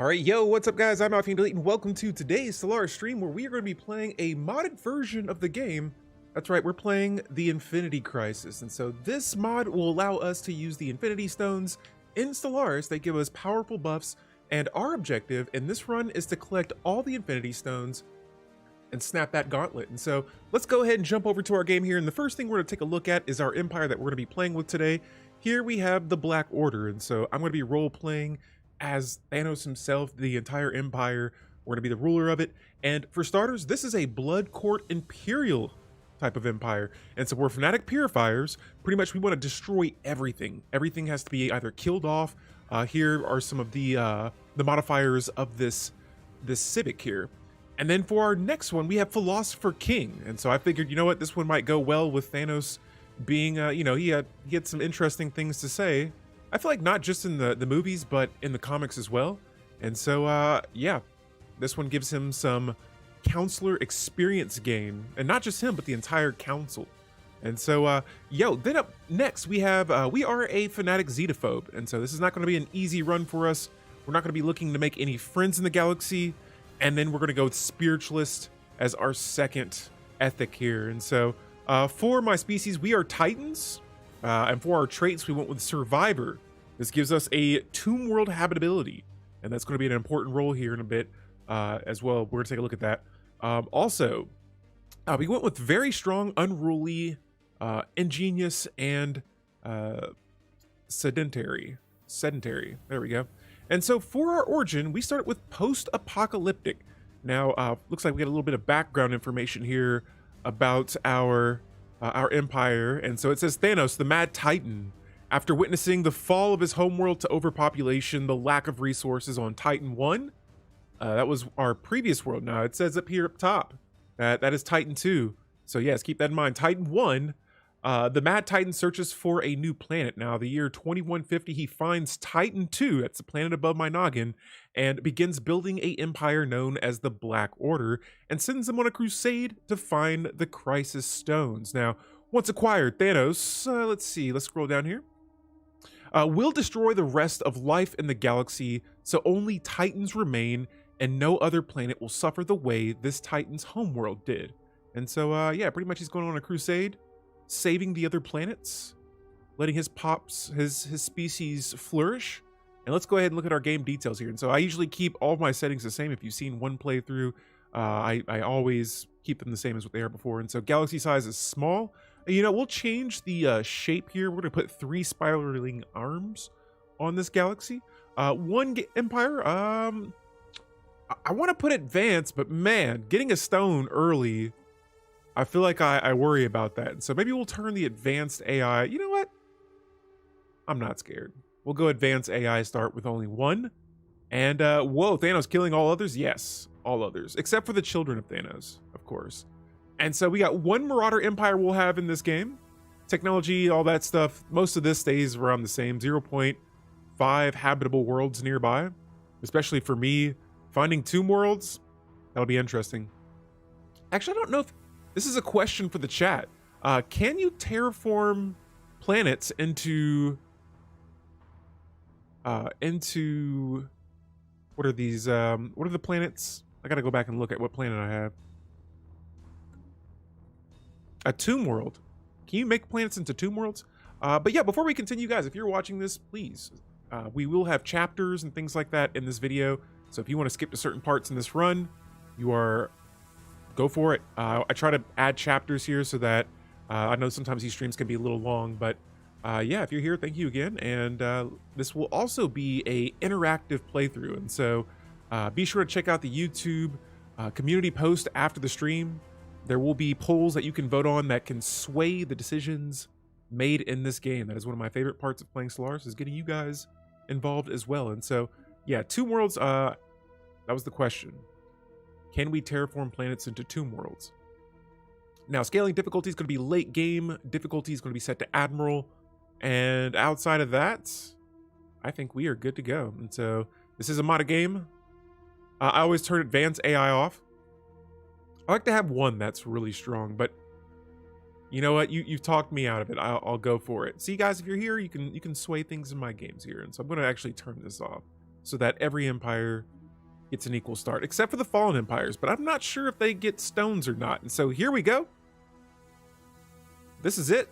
All right, yo, what's up, guys? I'm Halving and welcome to today's Stellaris stream where we are going to be playing a modded version of the game. That's right, we're playing the Infinity Crisis, and so this mod will allow us to use the Infinity Stones in Stellaris. They give us powerful buffs, and our objective in this run is to collect all the Infinity Stones and snap that gauntlet. And so let's go ahead and jump over to our game here, and the first thing we're going to take a look at is our empire that we're going to be playing with today. Here we have the Black Order, and so I'm going to be role-playing as Thanos himself, the entire empire. We're going to be the ruler of it. And for starters, this is a Blood Court Imperial type of empire. And so we're fanatic purifiers. Pretty much we want to destroy everything. Everything has to be either killed off. Here are some of the modifiers of this civic here. And then for our next one, we have Philosopher King. And so I figured, you know what, this one might go well with Thanos being, he had some interesting things to say. I feel like not just in the movies, but in the comics as well. And so, yeah, this one gives him some counselor experience gain. And not just him, but the entire council. And so, then up next, we have, we are a fanatic xenophobe. And so this is not going to be an easy run for us. We're not going to be looking to make any friends in the galaxy. And then we're going to go with spiritualist as our second ethic here. And so, for my species, we are Titans. And for our traits, we went with Survivor. This gives us a tomb world habitability, and that's going to be an important role here in a bit as well. We're going to take a look at that. Also, we went with very strong, unruly, ingenious, and sedentary. There we go. And so for our origin, we started with post-apocalyptic. Now, looks like we got a little bit of background information here about our empire. And so it says Thanos, the Mad Titan, after witnessing the fall of his homeworld to overpopulation, the lack of resources on Titan 1, that was our previous world. Now it says up here up top that is Titan 2. So yes, keep that in mind. Titan 1, the Mad Titan searches for a new planet. Now the year 2150, he finds Titan 2, that's the planet above my noggin, and begins building a empire known as the Black Order, and sends them on a crusade to find the Crisis Stones. Now, once acquired, Thanos, let's scroll down here, will destroy the rest of life in the galaxy, so only Titans remain, and no other planet will suffer the way this Titan's homeworld did. And so, yeah, pretty much he's going on a crusade, saving the other planets, letting his species flourish. And let's go ahead and look at our game details here. And so I usually keep all of my settings the same. If you've seen one playthrough, I always keep them the same as what they are before. And so galaxy size is small. You know, we'll change the shape here. We're going to put 3 spiraling arms on this galaxy. One empire. I want to put advanced, but man, getting a stone early, I feel like I worry about that. And so maybe we'll turn the advanced AI. You know what? I'm not scared. We'll go advanced AI, start with only 1. And, whoa, Thanos killing all others? Yes, all others. Except for the children of Thanos, of course. And so we got 1 Marauder Empire we'll have in this game. Technology, all that stuff. Most of this stays around the same. 0.5 habitable worlds nearby. Especially for me, finding tomb worlds, that'll be interesting. Actually, I don't know if this is a question for the chat. Can you terraform planets into what are these? What are the planets? I gotta go back and look at what planet I have. A tomb world. Can you make planets into tomb worlds? But yeah, before we continue, guys, if you're watching this, please, we will have chapters and things like that in this video. So if you want to skip to certain parts in this run, go for it. I try to add chapters here so that I know sometimes these streams can be a little long, but yeah, if you're here, thank you again. And this will also be a interactive playthrough. And so be sure to check out the YouTube community post after the stream. There will be polls that you can vote on that can sway the decisions made in this game. That is one of my favorite parts of playing Stellaris, is getting you guys involved as well. And so, yeah, tomb worlds, that was the question. Can we terraform planets into tomb worlds? Now, scaling difficulty is going to be late game. Difficulty is going to be set to Admiral. And outside of that, I think we are good to go. And so this is a modded game. I always turn advanced AI off. I like to have 1 that's really strong, but you know what? You've talked me out of it. I'll go for it. See, guys, if you're here, you can sway things in my games here. And so I'm going to actually turn this off. so that every empire gets an equal start, except for the fallen empires, but I'm not sure if they get stones or not. And so here we go. This is it.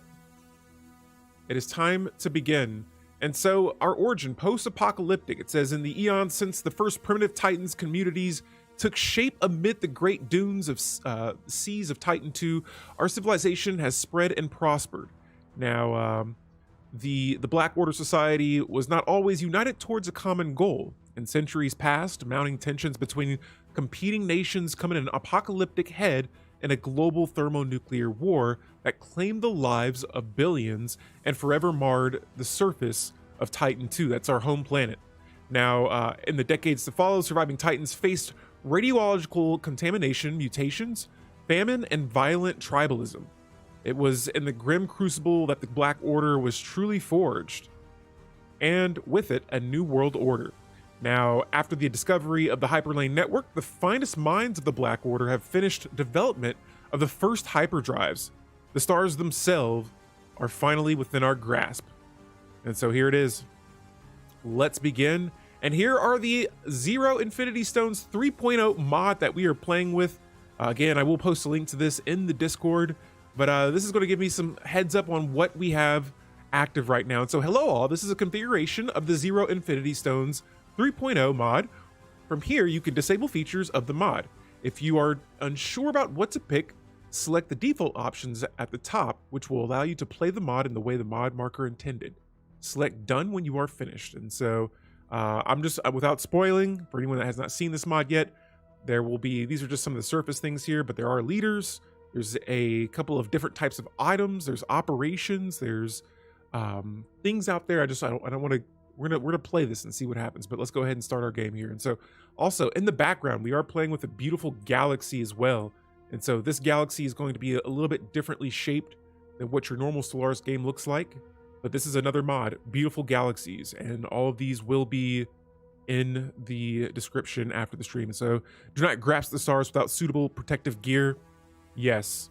It is time to begin. And so our origin, post-apocalyptic, it says, in the eons since the first primitive Titans communities took shape amid the great dunes of seas of Titan II, our civilization has spread and prospered. Now, the Black Order Society was not always united towards a common goal. In centuries past, mounting tensions between competing nations come in an apocalyptic head in a global thermonuclear war that claimed the lives of billions and forever marred the surface of Titan II. That's our home planet. Now, in the decades to follow, surviving Titans faced radiological contamination, mutations, famine, and violent tribalism. It was in the grim crucible that the Black Order was truly forged, and with it, a new world order. Now, after the discovery of the Hyperlane network, the finest minds of the Black Order have finished development of the first hyperdrives. The stars themselves are finally within our grasp. And so here it is. Let's begin. And here are the Zero Infinity Stones 3.0 mod that we are playing with. Again, I will post a link to this in the Discord, but this is going to give me some heads up on what we have active right now. And so hello all, this is a configuration of the Zero Infinity Stones 3.0 mod. From here, you can disable features of the mod. If you are unsure about what to pick, select the default options at the top, which will allow you to play the mod in the way the mod marker intended. Select done when you are finished. And so I'm just, without spoiling, for anyone that has not seen this mod yet, there will be, these are just some of the surface things here, but there are leaders. There's a couple of different types of items. There's operations. There's things out there. I don't want to, we're gonna play this and see what happens, but let's go ahead and start our game here. And so also in the background, we are playing with a beautiful galaxy as well. And so this galaxy is going to be a little bit differently shaped than what your normal Stellaris game looks like. But this is another mod, beautiful galaxies, and all of these will be in the description after the stream. So do not grasp the stars without suitable protective gear. Yes,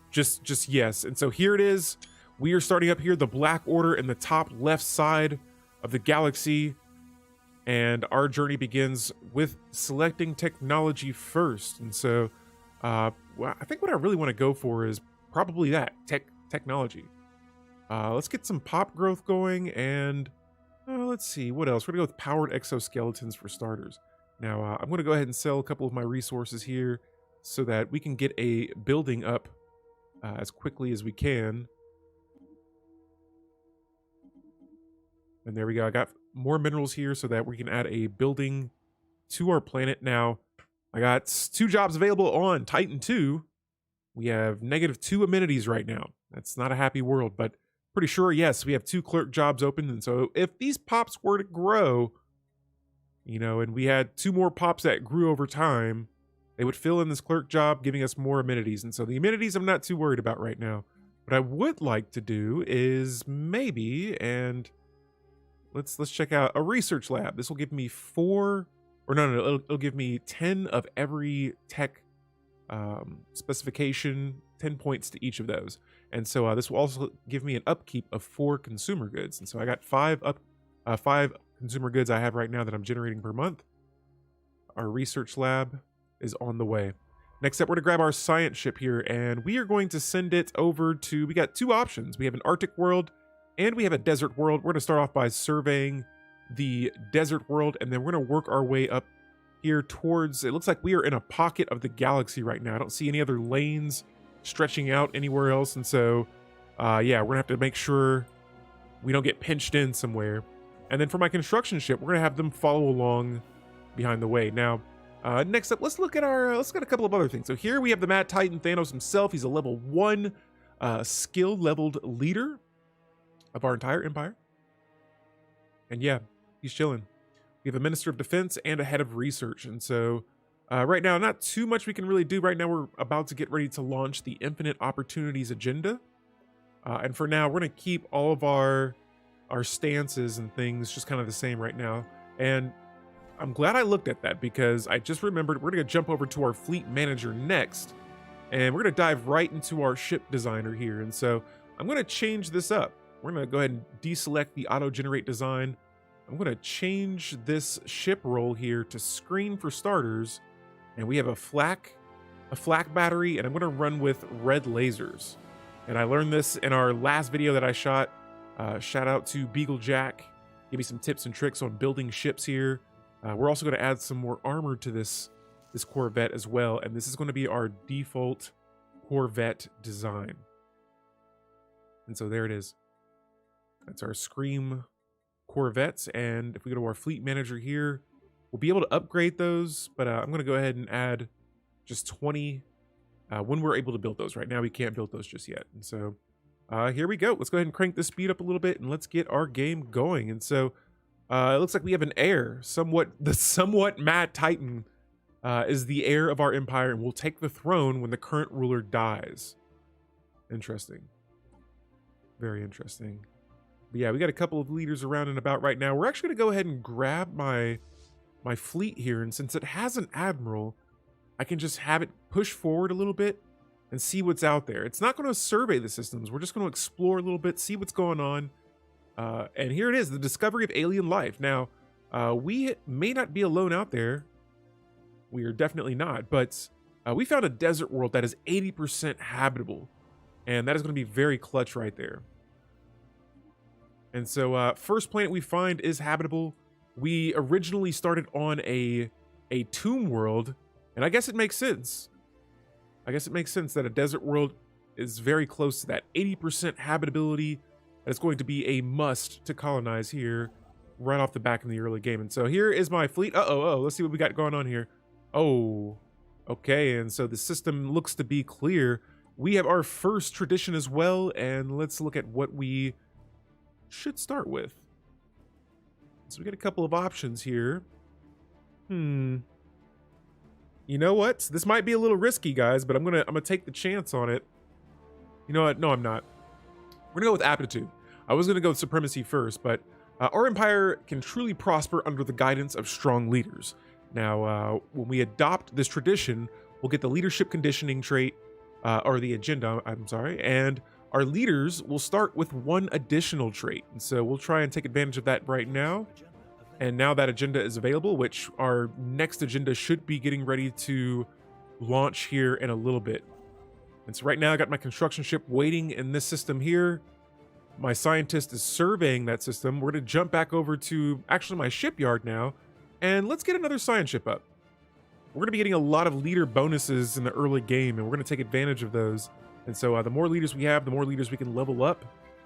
just yes. And so here it is. We are starting up here, the Black Order in the top left side of the galaxy, and our journey begins with selecting technology first. And so well, I think what I really want to go for is probably that technology. Let's get some pop growth going, and let's see what else. We're gonna go with powered exoskeletons for starters. Now I'm gonna go ahead and sell a couple of my resources here so that we can get a building up as quickly as we can. And there we go. I got more minerals here so that we can add a building to our planet. Now, I got 2 jobs available on Titan 2. We have -2 amenities right now. That's not a happy world, but pretty sure, yes, we have 2 clerk jobs open. And so if these pops were to grow, you know, and we had 2 more pops that grew over time, they would fill in this clerk job, giving us more amenities. And so the amenities I'm not too worried about right now. What I would like to do is maybe, and let's check out a research lab. This will give me 4, or no, it'll give me 10 of every tech specification, 10 points to each of those. And so this will also give me an upkeep of 4 consumer goods. And so I got 5 consumer goods I have right now that I'm generating per month. Our research lab is on the way. Next up, we're gonna grab our science ship here, and we are going to send it over to, we got 2 options. We have an Arctic world and we have a desert world. We're gonna start off by surveying the desert world, and then we're gonna work our way up here towards, it looks like we are in a pocket of the galaxy right now. I don't see any other lanes stretching out anywhere else. And so, yeah, we're gonna have to make sure we don't get pinched in somewhere. And then for my construction ship, we're gonna have them follow along behind the way. Now, next up, let's look at a couple of other things. So here we have the Mad Titan Thanos himself. He's a level 1 skill leveled leader of our entire empire. And yeah, he's chilling. We have a Minister of Defense and a Head of Research. And so right now, not too much we can really do. Right now, we're about to get ready to launch the Infinite Opportunities Agenda. And for now, we're going to keep all of our stances and things just kind of the same right now. And I'm glad I looked at that, because I just remembered we're going to jump over to our Fleet Manager next. And we're going to dive right into our ship designer here. And so I'm going to change this up. We're going to go ahead and deselect the auto-generate design I'm going to change this ship role here to screen for starters. And we have a flak battery, and I'm going to run with red lasers. And I learned this in our last video that I shot. Shout out to Beagle Jack. Give me some tips and tricks on building ships here. We're also going to add some more armor to this Corvette as well. And this is going to be our default Corvette design. And so there it is. That's our Scream Corvettes. And if we go to our fleet manager here, we'll be able to upgrade those. But I'm going to go ahead and add just 20 when we're able to build those. Right now, we can't build those just yet. And so here we go. Let's go ahead and crank the speed up a little bit and let's get our game going. And so it looks like we have an heir. The somewhat Mad Titan is the heir of our empire and will take the throne when the current ruler dies. Interesting. Very interesting. But yeah, we got a couple of leaders around and about right now. We're actually going to go ahead and grab my fleet here. And since it has an admiral, I can just have it push forward a little bit and see what's out there. It's not going to survey the systems. We're just going to explore a little bit, see what's going on. And here it is, the discovery of alien life. Now, we may not be alone out there. We are definitely not. But we found a desert world that is 80% habitable. And that is going to be very clutch right there. And so first planet we find is habitable. We originally started on a tomb world. And I guess it makes sense. I guess it makes sense that a desert world is very close to that 80% habitability. It's going to be a must to colonize here right off the back in the early game. And so here is my fleet. Let's see what we got going on here. Oh, okay. And so the system looks to be clear. We have our first tradition as well. And let's look at what we should start with. So we got a couple of options here. You know what? This might be a little risky, guys, but I'm gonna take the chance on it. You know what? No, I'm not. We're gonna go with aptitude. I was gonna go with supremacy first, but our empire can truly prosper under the guidance of strong leaders. Now, when we adopt this tradition, we'll get the leadership conditioning trait, or the agenda, I'm sorry, and our leaders will start with one additional trait. And so we'll try and take advantage of that right now. And now that agenda is available, which our next agenda should be getting ready to launch here in a little bit. And so right now I got my construction ship waiting in this system here. My scientist is surveying that system. We're going to jump back over to actually my shipyard now. And let's get another science ship up. We're going to be getting a lot of leader bonuses in the early game, and we're going to take advantage of those. And so the more leaders we have, the more leaders we can level up.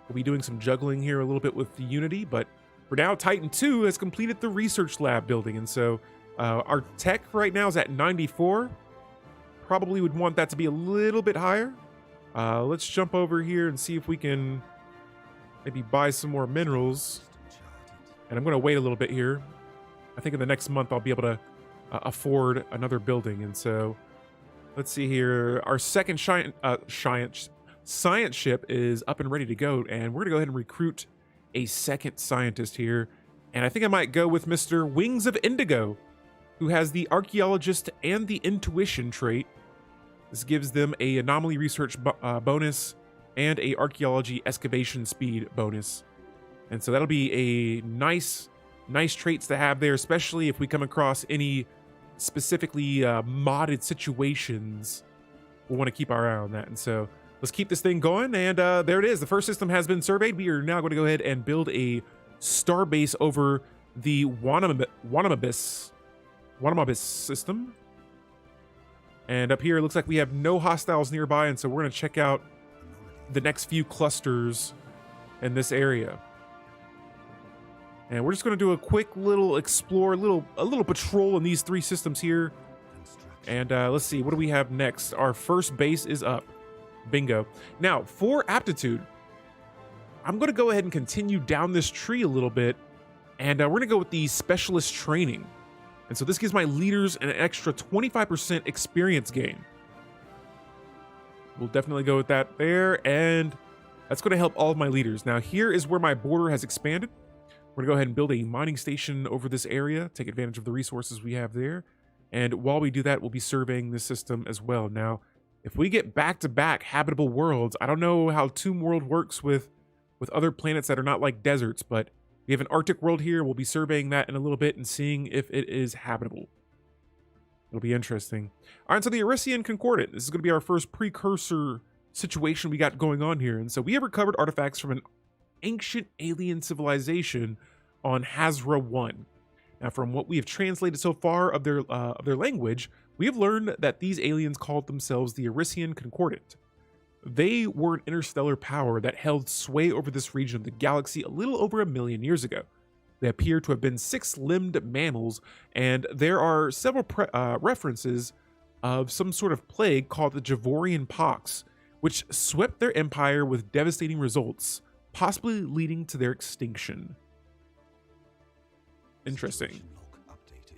We'll be doing some juggling here a little bit with the Unity, but for now, Titan 2 has completed the research lab building. And so our tech right now is at 94. Probably would want that to be a little bit higher. Let's jump over here and see if we can maybe buy some more minerals. And I'm going to wait a little bit here. I think in the next month, I'll be able to afford another building. And so let's see here. Our second science ship is up and ready to go. And we're going to go ahead and recruit a second scientist here. And I think I might go with Mr. Wings of Indigo, who has the archaeologist and the intuition trait. This gives them a anomaly research bonus and a archaeology excavation speed bonus. And so that'll be a nice traits to have there, especially if we come across any specifically modded situations. We'll want to keep our eye on that. And so let's keep this thing going. And there it is. The first system has been surveyed. We are now going to go ahead and build a star base over the Wanamabis system. And up here, it looks like we have no hostiles nearby. And so we're going to check out the next few clusters in this area. And we're just going to do a quick little explore, a little patrol in these three systems here. And let's see, what do we have next? Our first base is up. Bingo. Now, for aptitude, I'm going to go ahead and continue down this tree a little bit. And we're going to go with the specialist training. And so this gives my leaders an extra 25% experience gain. We'll definitely go with that there. And that's going to help all of my leaders. Now, here is where my border has expanded. We're going to go ahead and build a mining station over this area, take advantage of the resources we have there. And while we do that, we'll be surveying this system as well. Now, if we get back-to-back habitable worlds, I don't know how Tomb World works with other planets that are not like deserts, but We have an Arctic world here. We'll be surveying that in a little bit and seeing if it is habitable. It'll be interesting. All right, so the Arisian Concordant. This is going to be our first precursor situation we got going on here. And so we have recovered artifacts from an ancient alien civilization on Hazra 1. Now, from what we have translated so far of their language, we have learned that these aliens called themselves the Arisian Concordant. They were an interstellar power that held sway over this region of the galaxy a little over 1 million years ago. They appear to have been 6-limbed mammals, and there are several references of some sort of plague called the Javorian Pox, which swept their empire with devastating results, possibly leading to their extinction. Interesting.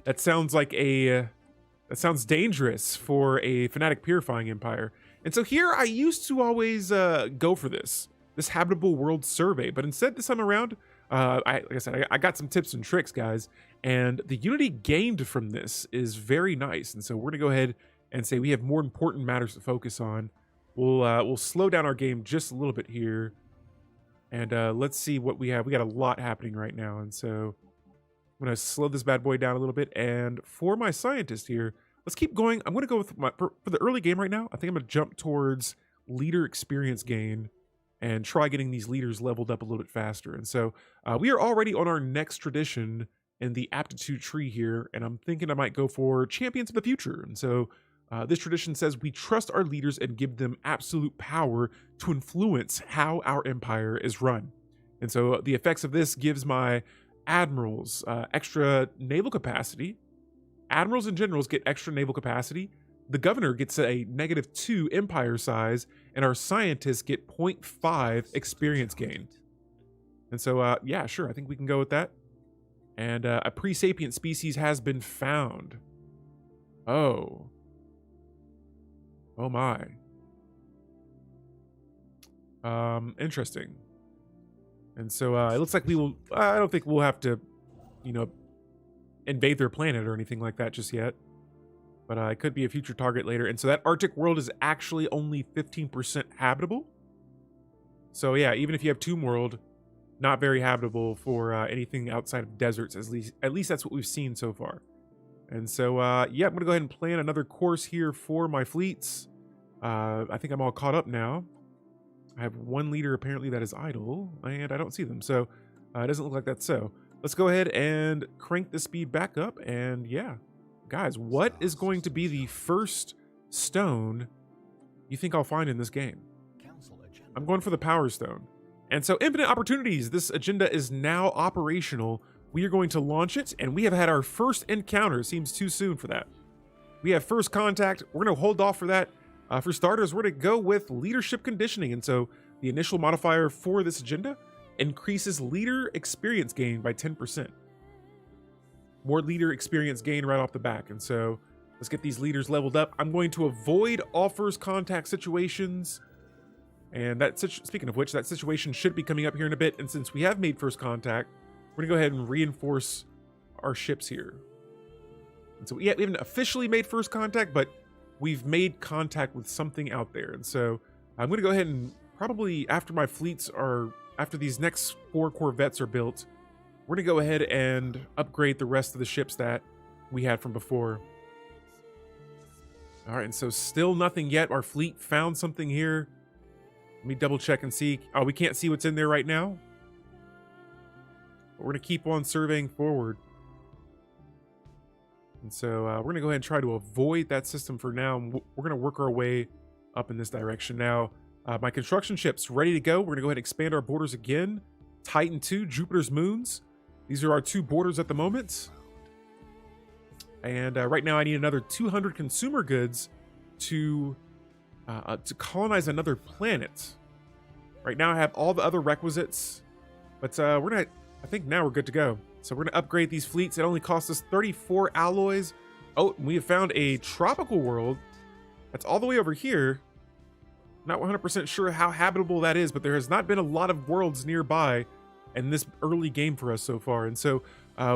That sounds like that sounds dangerous for a fanatic purifying empire. And so here I used to always go for this habitable world survey, but instead this time around, like I said, I got some tips and tricks, guys, and the unity gained from this is very nice. And so we're gonna go ahead and say we have more important matters to focus on. We'll slow down our game just a little bit here, and let's see what we have. We got a lot happening right now, and so I'm gonna slow this bad boy down a little bit. And for my scientist here, let's keep going. I'm gonna go with for the early game right now. I think I'm gonna jump towards leader experience gain and try getting these leaders leveled up a little bit faster. And so we are already on our next tradition in the aptitude tree here, and I'm thinking I might go for champions of the future. And so this tradition says we trust our leaders and give them absolute power to influence how our empire is run. And so the effects of this gives my admirals extra naval capacity. Admirals and generals get extra naval capacity. The governor gets a -2 empire size, and our scientists get 0.5 experience gain. And so, yeah, sure, I think we can go with that. And a pre-sapient species has been found. Oh my. Interesting. And so it looks like we will. I don't think we'll have to, invade their planet or anything like that just yet. But it could be a future target later. And so that Arctic world is actually only 15% habitable. So yeah, even if you have Tomb World, not very habitable for anything outside of deserts. At least that's what we've seen so far. And so yeah, I'm gonna go ahead and plan another course here for my fleets. I think I'm all caught up now. I have one leader apparently that is idle, and I don't see them. So it doesn't look like that's so. Let's go ahead and crank the speed back up. And yeah, guys, what is going to be the first stone you think I'll find in this game? I'm going for the Power Stone. And so infinite opportunities. This agenda is now operational. We are going to launch it, and we have had our first encounter. It seems too soon for that. We have first contact. We're going to hold off for that. For starters, we're going to go with leadership conditioning. And so the initial modifier for this agenda increases leader experience gain by 10%. More leader experience gain right off the back. And so let's get these leaders leveled up. I'm going to avoid all first contact situations. And speaking of which, that situation should be coming up here in a bit. And since we have made first contact, we're going to go ahead and reinforce our ships here. And so yeah, we haven't officially made first contact, but we've made contact with something out there. And so I'm going to go ahead and probably after these next 4 corvettes are built, we're going to go ahead and upgrade the rest of the ships that we had from before. All right, and so still nothing yet. Our fleet found something here. Let me double check and see. Oh, we can't see what's in there right now. But we're going to keep on surveying forward. And so we're going to go ahead and try to avoid that system for now. We're going to work our way up in this direction. Now, my construction ship's ready to go. We're going to go ahead and expand our borders again. Titan 2, Jupiter's moons. These are our 2 borders at the moment. And right now I need another 200 consumer goods to colonize another planet. Right now I have all the other requisites, but I think now we're good to go. So we're going to upgrade these fleets. It only cost us 34 alloys. Oh, we have found a tropical world that's all the way over here. Not 100% sure how habitable that is, but there has not been a lot of worlds nearby in this early game for us so far. And so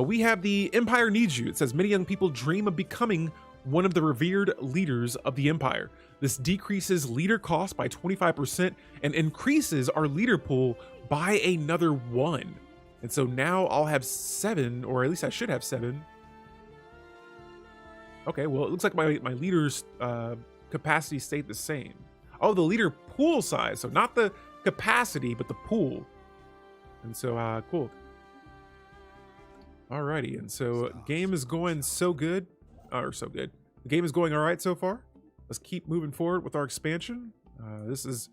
we have the Empire Needs You. It says many young people dream of becoming one of the revered leaders of the Empire. This decreases leader cost by 25% and increases our leader pool by another 1. And so now I'll have 7, or at least I should have 7. Okay, well, it looks like my leader's capacity stayed the same. Oh, the leader pool size. So not the capacity, but the pool. And so, cool. Alrighty, and so game is going so good. The game is going all right so far. Let's keep moving forward with our expansion. This is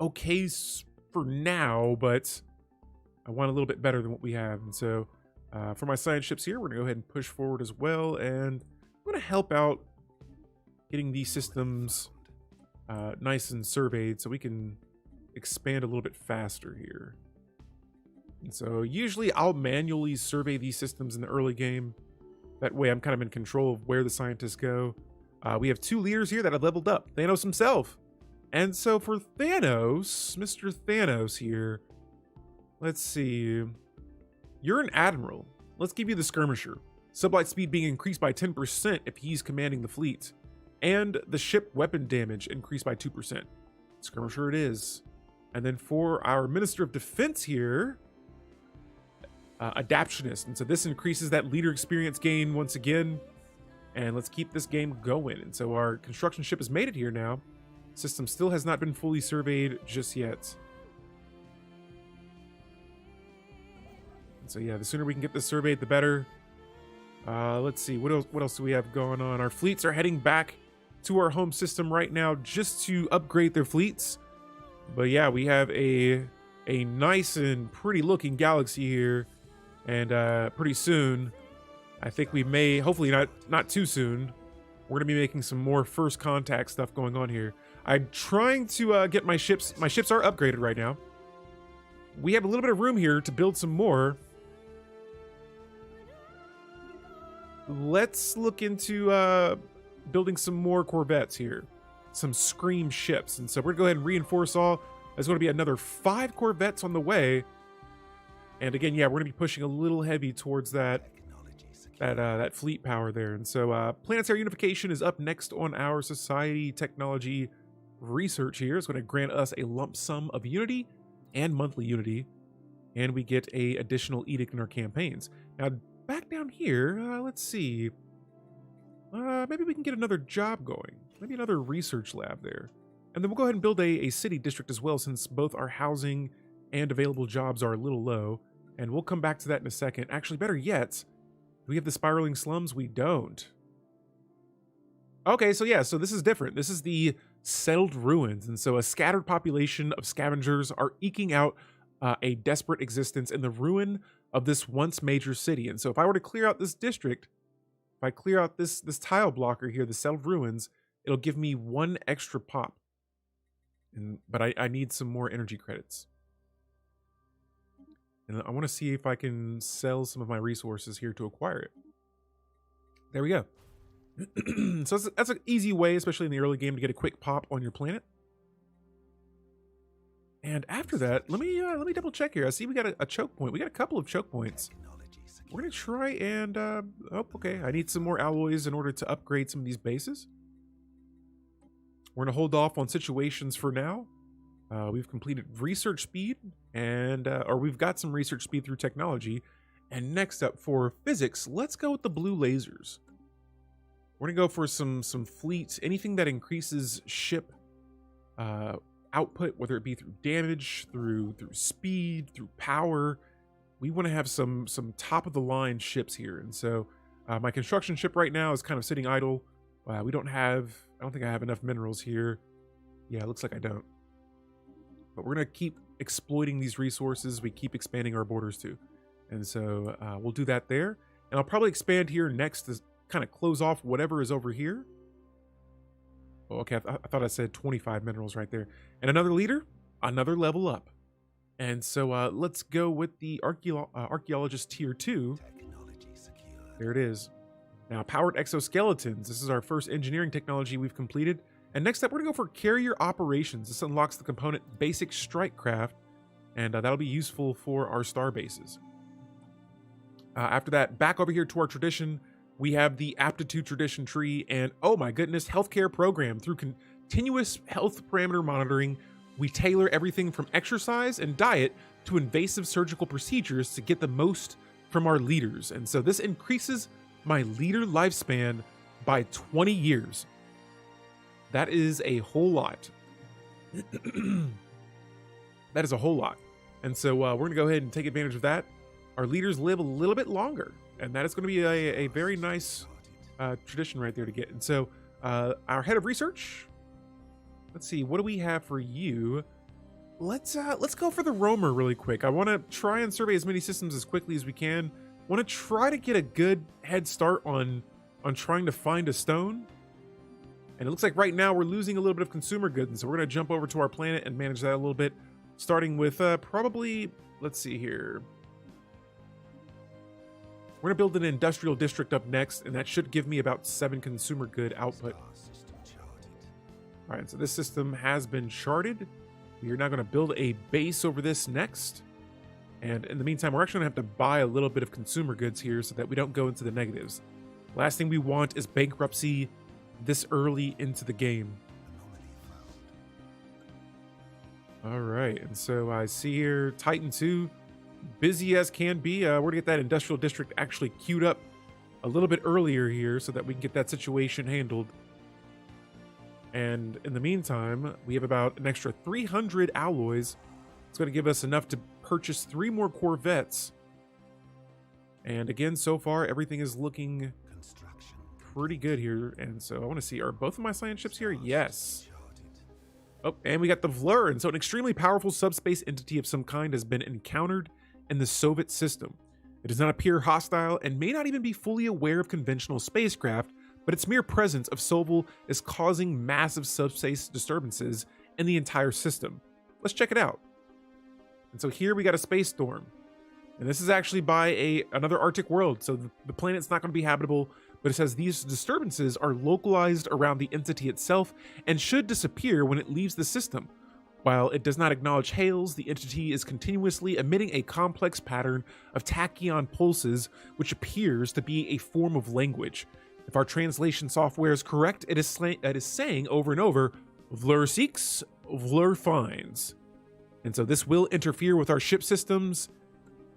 okay for now, but I want a little bit better than what we have. And so for my science ships here, we're gonna go ahead and push forward as well. And I'm gonna help out getting these systems nice and surveyed so we can expand a little bit faster here. And so usually I'll manually survey these systems in the early game. That way I'm kind of in control of where the scientists go. We have 2 leaders here that have leveled up. Thanos himself. And so for Thanos, Mr. Thanos here, let's see. You're an admiral. Let's give you the skirmisher. Sublight speed being increased by 10% if he's commanding the fleet. And the ship weapon damage increased by 2%. Skirmisher it is. And then for our Minister of Defense here, adaptionist. And so this increases that leader experience gain once again. And let's keep this game going. And so our construction ship has made it here now. System still has not been fully surveyed just yet. And so yeah, the sooner we can get this surveyed, the better. Let's see, what else do we have going on? Our fleets are heading back to our home system right now just to upgrade their fleets. But yeah, we have a nice and pretty looking galaxy here. And pretty soon, I think we may, hopefully not too soon, we're gonna be making some more first contact stuff going on here. I'm trying to get my ships are upgraded right now. We have a little bit of room here to build some more. Let's look into building some more corvettes here, some Scream ships. And so we're gonna go ahead and reinforce all. There's gonna be another 5 corvettes on the way. And again, yeah, we're gonna be pushing a little heavy towards that fleet power there. And so planetary unification is up next on our society technology research here. It's going to grant us a lump sum of unity and monthly unity, and we get a additional edict in our campaigns. Now back down here, let's see, maybe we can get another job going, maybe another research lab there, and then we'll go ahead and build a city district as well, since both our housing and available jobs are a little low. And we'll come back to that in a second. Actually, better yet, do we have the spiraling slums? We don't. Okay, so yeah, so this is different. This is the settled ruins. And so a scattered population of scavengers are eking out a desperate existence in the ruin of this once major city. And so if I were to clear out this district, if I clear out this tile blocker here, the settled ruins, it'll give me 1 extra pop. But I need some more energy credits. And I want to see if I can sell some of my resources here to acquire it. There we go. So that's an easy way, especially in the early game, to get a quick pop on your planet. And after that, let me double check here. I see we got a choke point. We got a couple of choke points. We're gonna try and oh, okay. I need some more alloys in order to upgrade some of these bases. We're gonna hold off on situations for now. We've completed research speed, and or we've got some research speed through technology. And next up for physics, let's go with the blue lasers. We're gonna go for some fleet, anything that increases ship output, whether it be through damage, through speed, through power. We want to have some top of the line ships here. And so my construction ship right now is kind of sitting idle. I don't think I have enough minerals here. Yeah, it looks like I don't. But we're gonna keep exploiting these resources. We keep expanding our borders too. And so we'll do that there. And I'll probably expand here next to kind of close off whatever is over here. Oh, okay, I thought I said 25 minerals right there. And another leader, another level up. And so let's go with the archaeologist tier 2. There it is. Now, powered exoskeletons. This is our first engineering technology we've completed. And next up, we're gonna go for carrier operations. This unlocks the component basic strike craft, and that'll be useful for our star bases. After that, back over here to our tradition, we have the aptitude tradition tree, and oh my goodness, healthcare program. Through continuous health parameter monitoring, We tailor everything from exercise and diet to invasive surgical procedures to get the most from our leaders. And so this increases my leader lifespan by 20 years. That is a whole lot. That is a whole lot. And so we're going to go ahead and take advantage of that. Our leaders live a little bit longer, and that is going to be a very nice tradition right there to get. And so our head of research, let's see, what do we have for you? Let's go for the roamer really quick. I want to try and survey as many systems as quickly as we can. Want to try to get a good head start on trying to find a stone. And it looks like right now we're losing a little bit of consumer goods, and so we're going to jump over to our planet and manage that a little bit, starting with probably, let's see here. We're going to build an industrial district up next, and that should give me about 7 consumer good output. All right, so this system has been charted. We are now going to build a base over this next. And in the meantime, we're actually going to have to buy a little bit of consumer goods here so that we don't go into the negatives. Last thing we want is bankruptcy this early into the game. All right, and so I see here Titan 2, busy as can be. We're gonna get that industrial district actually queued up a little bit earlier here so that we can get that situation handled. And in the meantime, we have about an extra 300 alloys. It's going to give us enough to purchase 3 more Corvettes. And again, so far, everything is looking pretty good here. And so I want to see, are both of my science ships here? Yes. Oh, and we got the Vlur. And so an extremely powerful subspace entity of some kind has been encountered in the Soviet system. It does not appear hostile and may not even be fully aware of conventional spacecraft, but its mere presence of Soval is causing massive subspace disturbances in the entire system. Let's check it out. And so here we got a space storm. And this is actually by another Arctic world, so the planet's not going to be habitable, but it says these disturbances are localized around the entity itself and should disappear when it leaves the system. While it does not acknowledge hails, the entity is continuously emitting a complex pattern of tachyon pulses, which appears to be a form of language. If our translation software is correct, it is saying over and over, Vlur seeks, Vlur finds. And so this will interfere with our ship systems,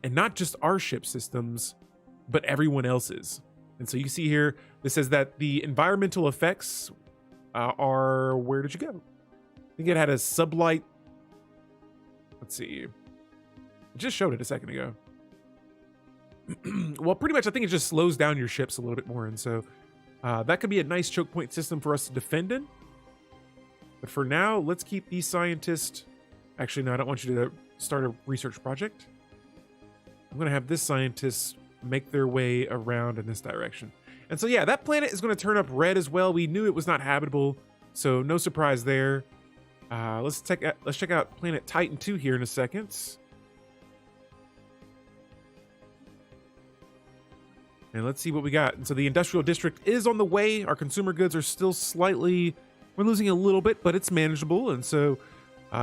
and not just our ship systems, but everyone else's. And so you see here, this says that the environmental effects are, where did you go? I think it had a sublight. Let's see. It just showed it a second ago. Well, pretty much, I think it just slows down your ships a little bit more. And so that could be a nice choke point system for us to defend in. But for now, let's keep these scientists. Actually, no, I don't want you to start a research project. I'm going to have this scientist make their way around in this direction. And so, yeah, that planet is going to turn up red as well. We knew it was not habitable, so no surprise there. Let's check out planet Titan 2 here in a second. And let's see what we got. And so the industrial district is on the way. Our consumer goods are still slightly, we're losing a little bit, but it's manageable. And so,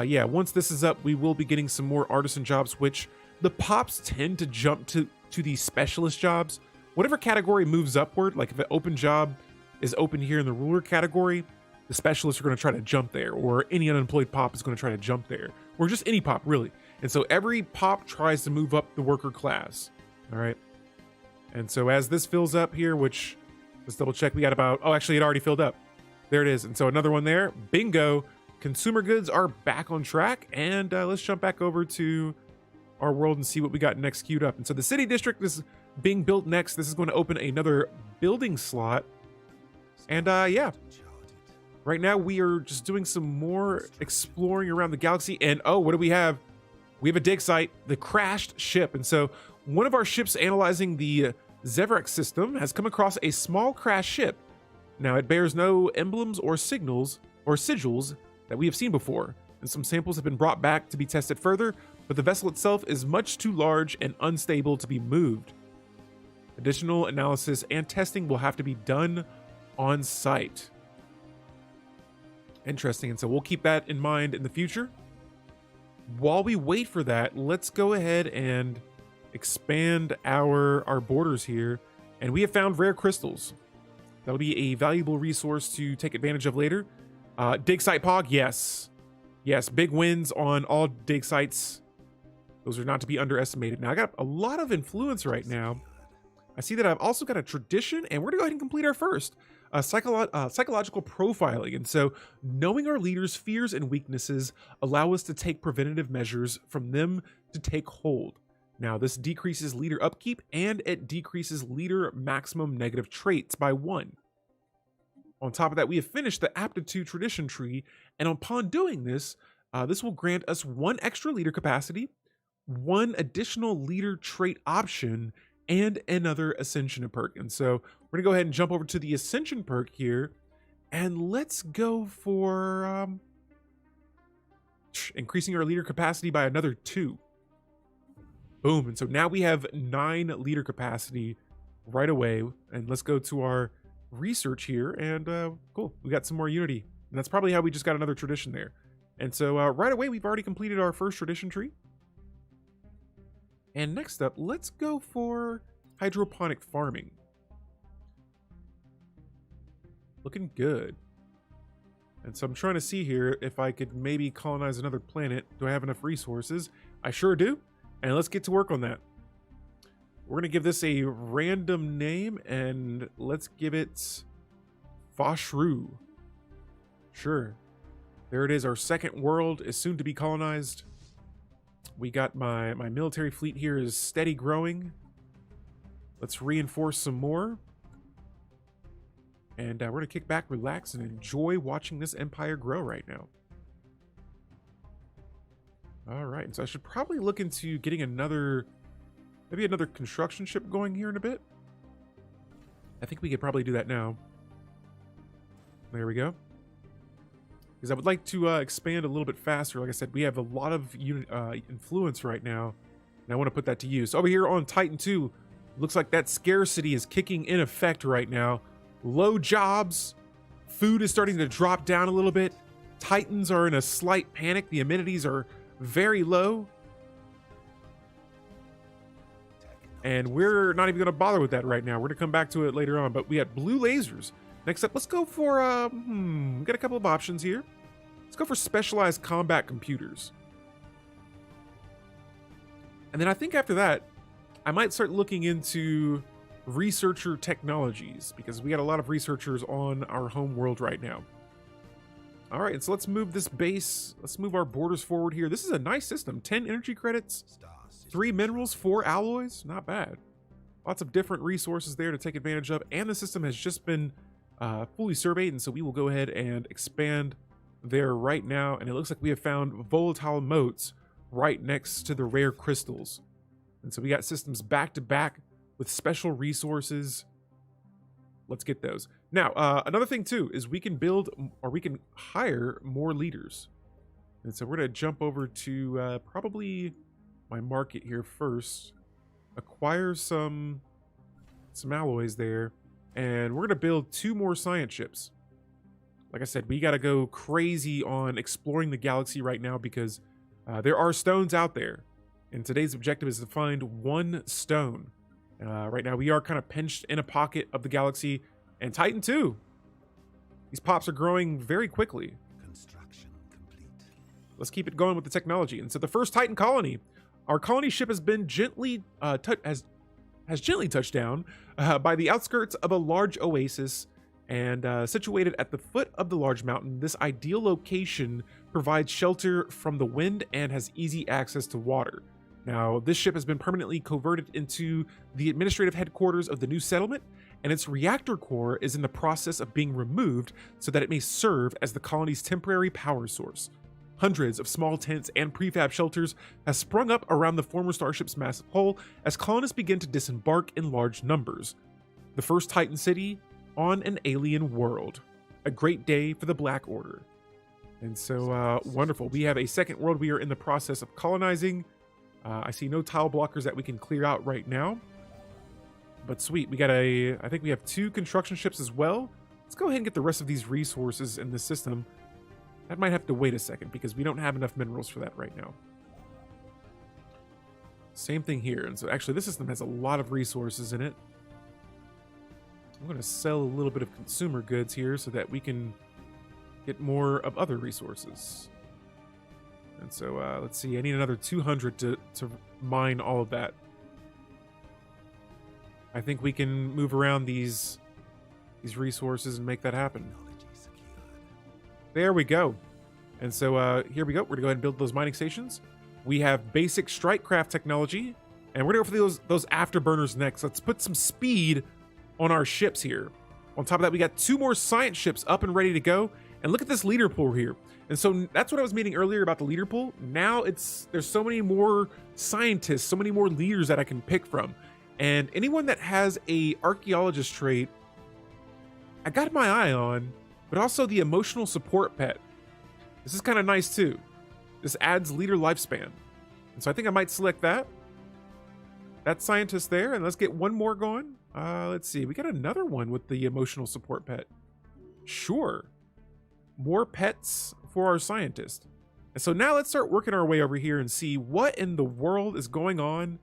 yeah, once this is up, we will be getting some more artisan jobs, which the pops tend to jump to these specialist jobs. Whatever category moves upward, like if an open job is open here in the ruler category, the specialists are going to try to jump there, or any unemployed pop is going to try to jump there, or just any pop, really. And so every pop tries to move up the worker class. All right. And so as this fills up here, which, let's double check, we got about, oh, actually it already filled up. There it is. And so another one there. Bingo. Consumer goods are back on track. And let's jump back over to our world and see what we got next queued up. And so the city district is being built next. This is going to open another building slot. And yeah, right now we are just doing some more exploring around the galaxy. And oh, what do we have? We have a dig site, the crashed ship. And so one of our ships analyzing the Zevrak system has come across a small crashed ship. Now it bears no emblems or signals or sigils that we have seen before. And some samples have been brought back to be tested further, but the vessel itself is much too large and unstable to be moved. Additional analysis and testing will have to be done on site. Interesting, and so we'll keep that in mind in the future. While we wait for that, let's go ahead and expand our borders here. And we have found rare crystals. That'll be a valuable resource to take advantage of later. Dig site pog, yes. Yes, big wins on all dig sites. Those are not to be underestimated. Now, I got a lot of influence right now. I see that I've also got a tradition, and we're going to go ahead and complete our first psychological profiling. And so knowing our leaders' fears and weaknesses allow us to take preventative measures from them to take hold. Now, this decreases leader upkeep, and it decreases leader maximum negative traits by 1. On top of that, we have finished the aptitude tradition tree, and upon doing this, this will grant us 1 extra leader capacity, 1 additional leader trait option, and another Ascension perk. And so we're gonna go ahead and jump over to the Ascension perk here, and let's go for increasing our leader capacity by another 2. Boom. And so now we have 9 leader capacity right away. And let's go to our research here, and cool, we got some more unity. And that's probably how we just got another tradition there. And so right away, we've already completed our first tradition tree. And next up, let's go for hydroponic farming. Looking good. And so I'm trying to see here if I could maybe colonize another planet. Do I have enough resources? I sure do. And let's get to work on that. We're going to give this a random name, and let's give it Foshru. Sure. There it is. Our second world is soon to be colonized. We got my military fleet here is steady growing. Let's reinforce some more. And we're going to kick back, relax, and enjoy watching this empire grow right now. All right. And so I should probably look into getting maybe another construction ship going here in a bit. I think we could probably do that now. There we go. Because I would like to expand a little bit faster. Like I said, we have a lot of influence right now, and I want to put that to use. Over here on Titan 2, looks like that scarcity is kicking in effect right now. Low jobs, food is starting to drop down a little bit. Titans are in a slight panic. The amenities are very low. And we're not even going to bother with that right now. We're going to come back to it later on, but we got blue lasers. Next up, let's go for, we got a couple of options here. Let's go for specialized combat computers. And then I think after that, I might start looking into researcher technologies, because we got a lot of researchers on our home world right now. All right, so let's move this base. Let's move our borders forward here. This is a nice system. 10 energy credits, 3 minerals, 4 alloys. Not bad. Lots of different resources there to take advantage of. And the system has just been fully surveyed, and so we will go ahead and expand there right now. And it looks like we have found volatile motes right next to the rare crystals. And so we got systems back to back with special resources. Let's get those. Now, another thing too is we can build, or we can hire more leaders. And so we're going to jump over to probably my market here first. Acquire some alloys there. And we're going to build 2 more science ships. Like I said, we got to go crazy on exploring the galaxy right now, because there are stones out there. And today's objective is to find 1 stone. Right now, we are kind of pinched in a pocket of the galaxy. And Titan 2. These pops are growing very quickly. Construction complete. Let's keep it going with the technology. And so the first Titan colony. Our colony ship has been gently has gently touched down by the outskirts of a large oasis, and situated at the foot of the large mountain. This ideal location provides shelter from the wind and has easy access to water. Now, this ship has been permanently converted into the administrative headquarters of the new settlement, and its reactor core is in the process of being removed so that it may serve as the colony's temporary power source. Hundreds of small tents and prefab shelters have sprung up around the former starship's massive hull as colonists begin to disembark in large numbers. The first Titan city on an alien world. A great day for the Black Order. And so, wonderful. We have a second world we are in the process of colonizing. I see no tile blockers that we can clear out right now. But sweet, we got I think we have 2 construction ships as well. Let's go ahead and get the rest of these resources in the system. That might have to wait a second, because we don't have enough minerals for that right now. Same thing here. And so actually this system has a lot of resources in it. I'm going to sell a little bit of consumer goods here so that we can get more of other resources. And so let's see, I need another 200 to mine all of that. I think we can move around these resources and make that happen. There we go. And so here we go. We're gonna go ahead and build those mining stations. We have basic strikecraft technology, and we're gonna go for those afterburners next. Let's put some speed on our ships here. On top of that, we got 2 more science ships up and ready to go. And look at this leader pool here. And so that's what I was meaning earlier about the leader pool. Now there's so many more scientists, so many more leaders that I can pick from. And anyone that has a archaeologist trait, I got my eye on, but also the emotional support pet. This is kind of nice too. This adds leader lifespan. And so I think I might select that. That scientist there, and let's get one more going. Let's see, we got another one with the emotional support pet. Sure. More pets for our scientist. And so now let's start working our way over here and see what in the world is going on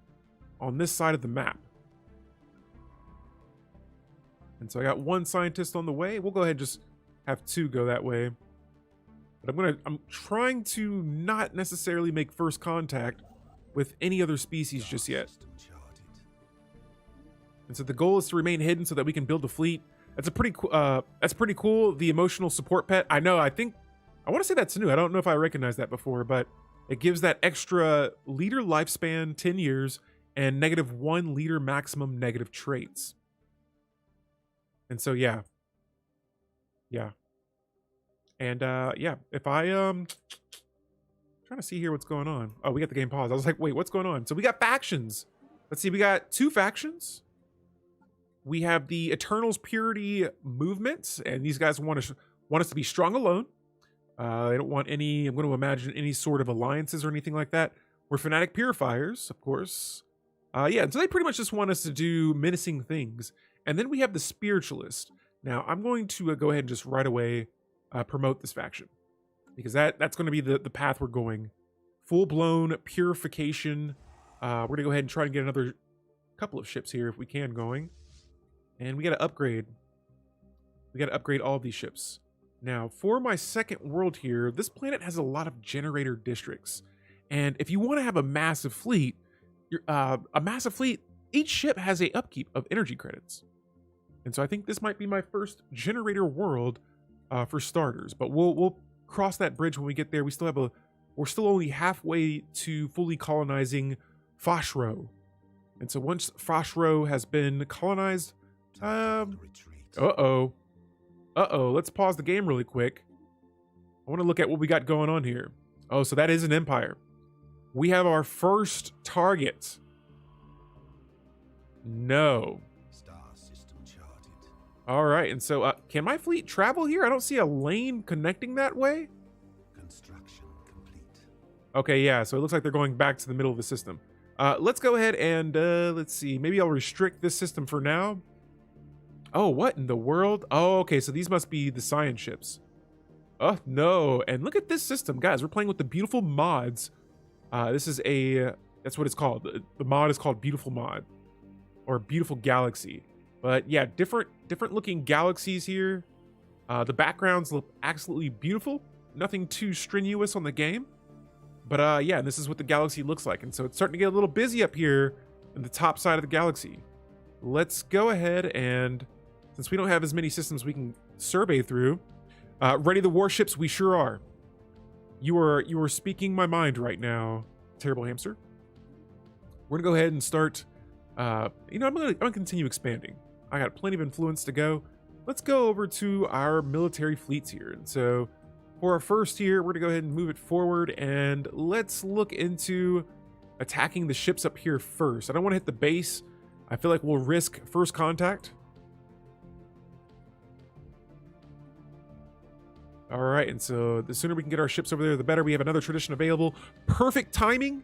this side of the map. And so I got 1 scientist on the way. We'll go ahead and just have 2 go that way. But I'm trying to not necessarily make first contact with any other species just yet. And so the goal is to remain hidden so that we can build a fleet. That's pretty cool. The emotional support pet. I want to say that's new. I don't know if I recognized that before, but it gives that extra leader lifespan, 10 years, and -1 leader maximum negative traits. And so yeah. And yeah, if trying to see here what's going on. Oh, we got the game paused. I was like, wait, what's going on? So we got factions. Let's see, we got 2 factions. We have the Eternals Purity movement, and these guys want us to be strong alone. They don't want any, I'm going to imagine, any sort of alliances or anything like that. We're Fanatic Purifiers, of course. Yeah, so they pretty much just want us to do menacing things. And then we have the Spiritualist. Now, I'm going to go ahead and just right away promote this faction, because that's going to be the path we're going. Full-blown purification. We're going to go ahead and try and get another couple of ships here if we can going. And we got to upgrade. We got to upgrade all of these ships. Now, for my second world here, this planet has a lot of generator districts. And if you want to have a massive fleet, each ship has a upkeep of energy credits. And so I think this might be my first generator world for starters. But we'll cross that bridge when we get there. We're still only halfway to fully colonizing Foshro. And so once Foshro has been colonized, uh-oh, let's pause the game really quick. I want to look at what we got going on here. Oh, so that is an empire. We have our first target. No. All right, and so can my fleet travel here? I don't see a lane connecting that way. Construction complete. Okay, yeah, so it looks like they're going back to the middle of the system. Let's go ahead and let's see. Maybe I'll restrict this system for now. Oh, what in the world? Oh, okay, so these must be the science ships. Oh, no. And look at this system. Guys, we're playing with the beautiful mods. This is that's what it's called. The mod is called Beautiful Mod. Or Beautiful Galaxy. But yeah, different looking galaxies here. The backgrounds look absolutely beautiful. Nothing too strenuous on the game. But yeah, this is what the galaxy looks like. And so it's starting to get a little busy up here in the top side of the galaxy. Let's go ahead and, since we don't have as many systems we can survey through, ready the warships, we sure are. You are speaking my mind right now, Terrible Hamster. We're gonna go ahead and start. I'm gonna continue expanding. I got plenty of influence to go. Let's go over to our military fleets here. And so for our first here, we're gonna go ahead and move it forward, and let's look into attacking the ships up here first. I don't want to hit the base. I feel like we'll risk first contact. All right, and so the sooner we can get our ships over there, the better. We have another tradition available. Perfect timing.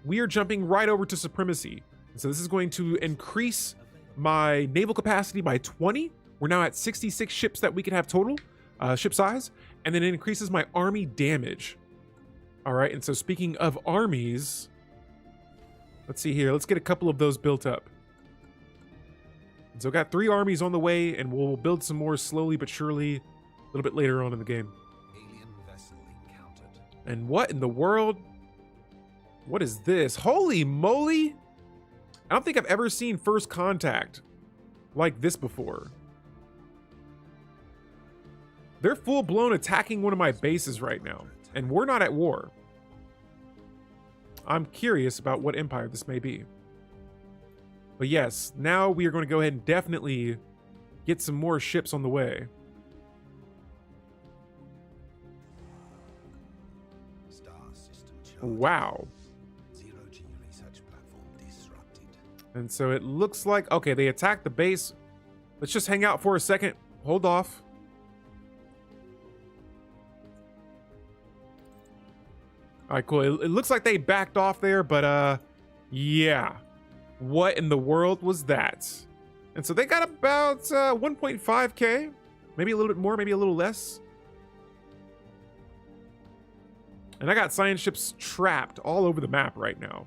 We are jumping right over to supremacy. And so this is going to increase my naval capacity by 20. We're now at 66 ships that we can have total, ship size. And then it increases my army damage. All right, and so speaking of armies, let's see here. Let's get a couple of those built up. And so got 3 armies on the way, and we'll build some more slowly but surely a little bit later on in the game. Alien vessel encountered. And what in the world? What is this? Holy moly! I don't think I've ever seen first contact like this before. They're full-blown attacking one of my bases right now, and we're not at war. I'm curious about what empire this may be. But yes, now we are going to go ahead and definitely get some more ships on the way. Star system charged. Wow. Zero-G research platform disrupted. And so it looks like, okay, they attacked the base. Let's just hang out for a second. Hold off. All right, cool. It looks like they backed off there, but yeah. What in the world was that? And so they got about 1.5k, maybe a little bit more, maybe a little less. And I got science ships trapped all over the map right now.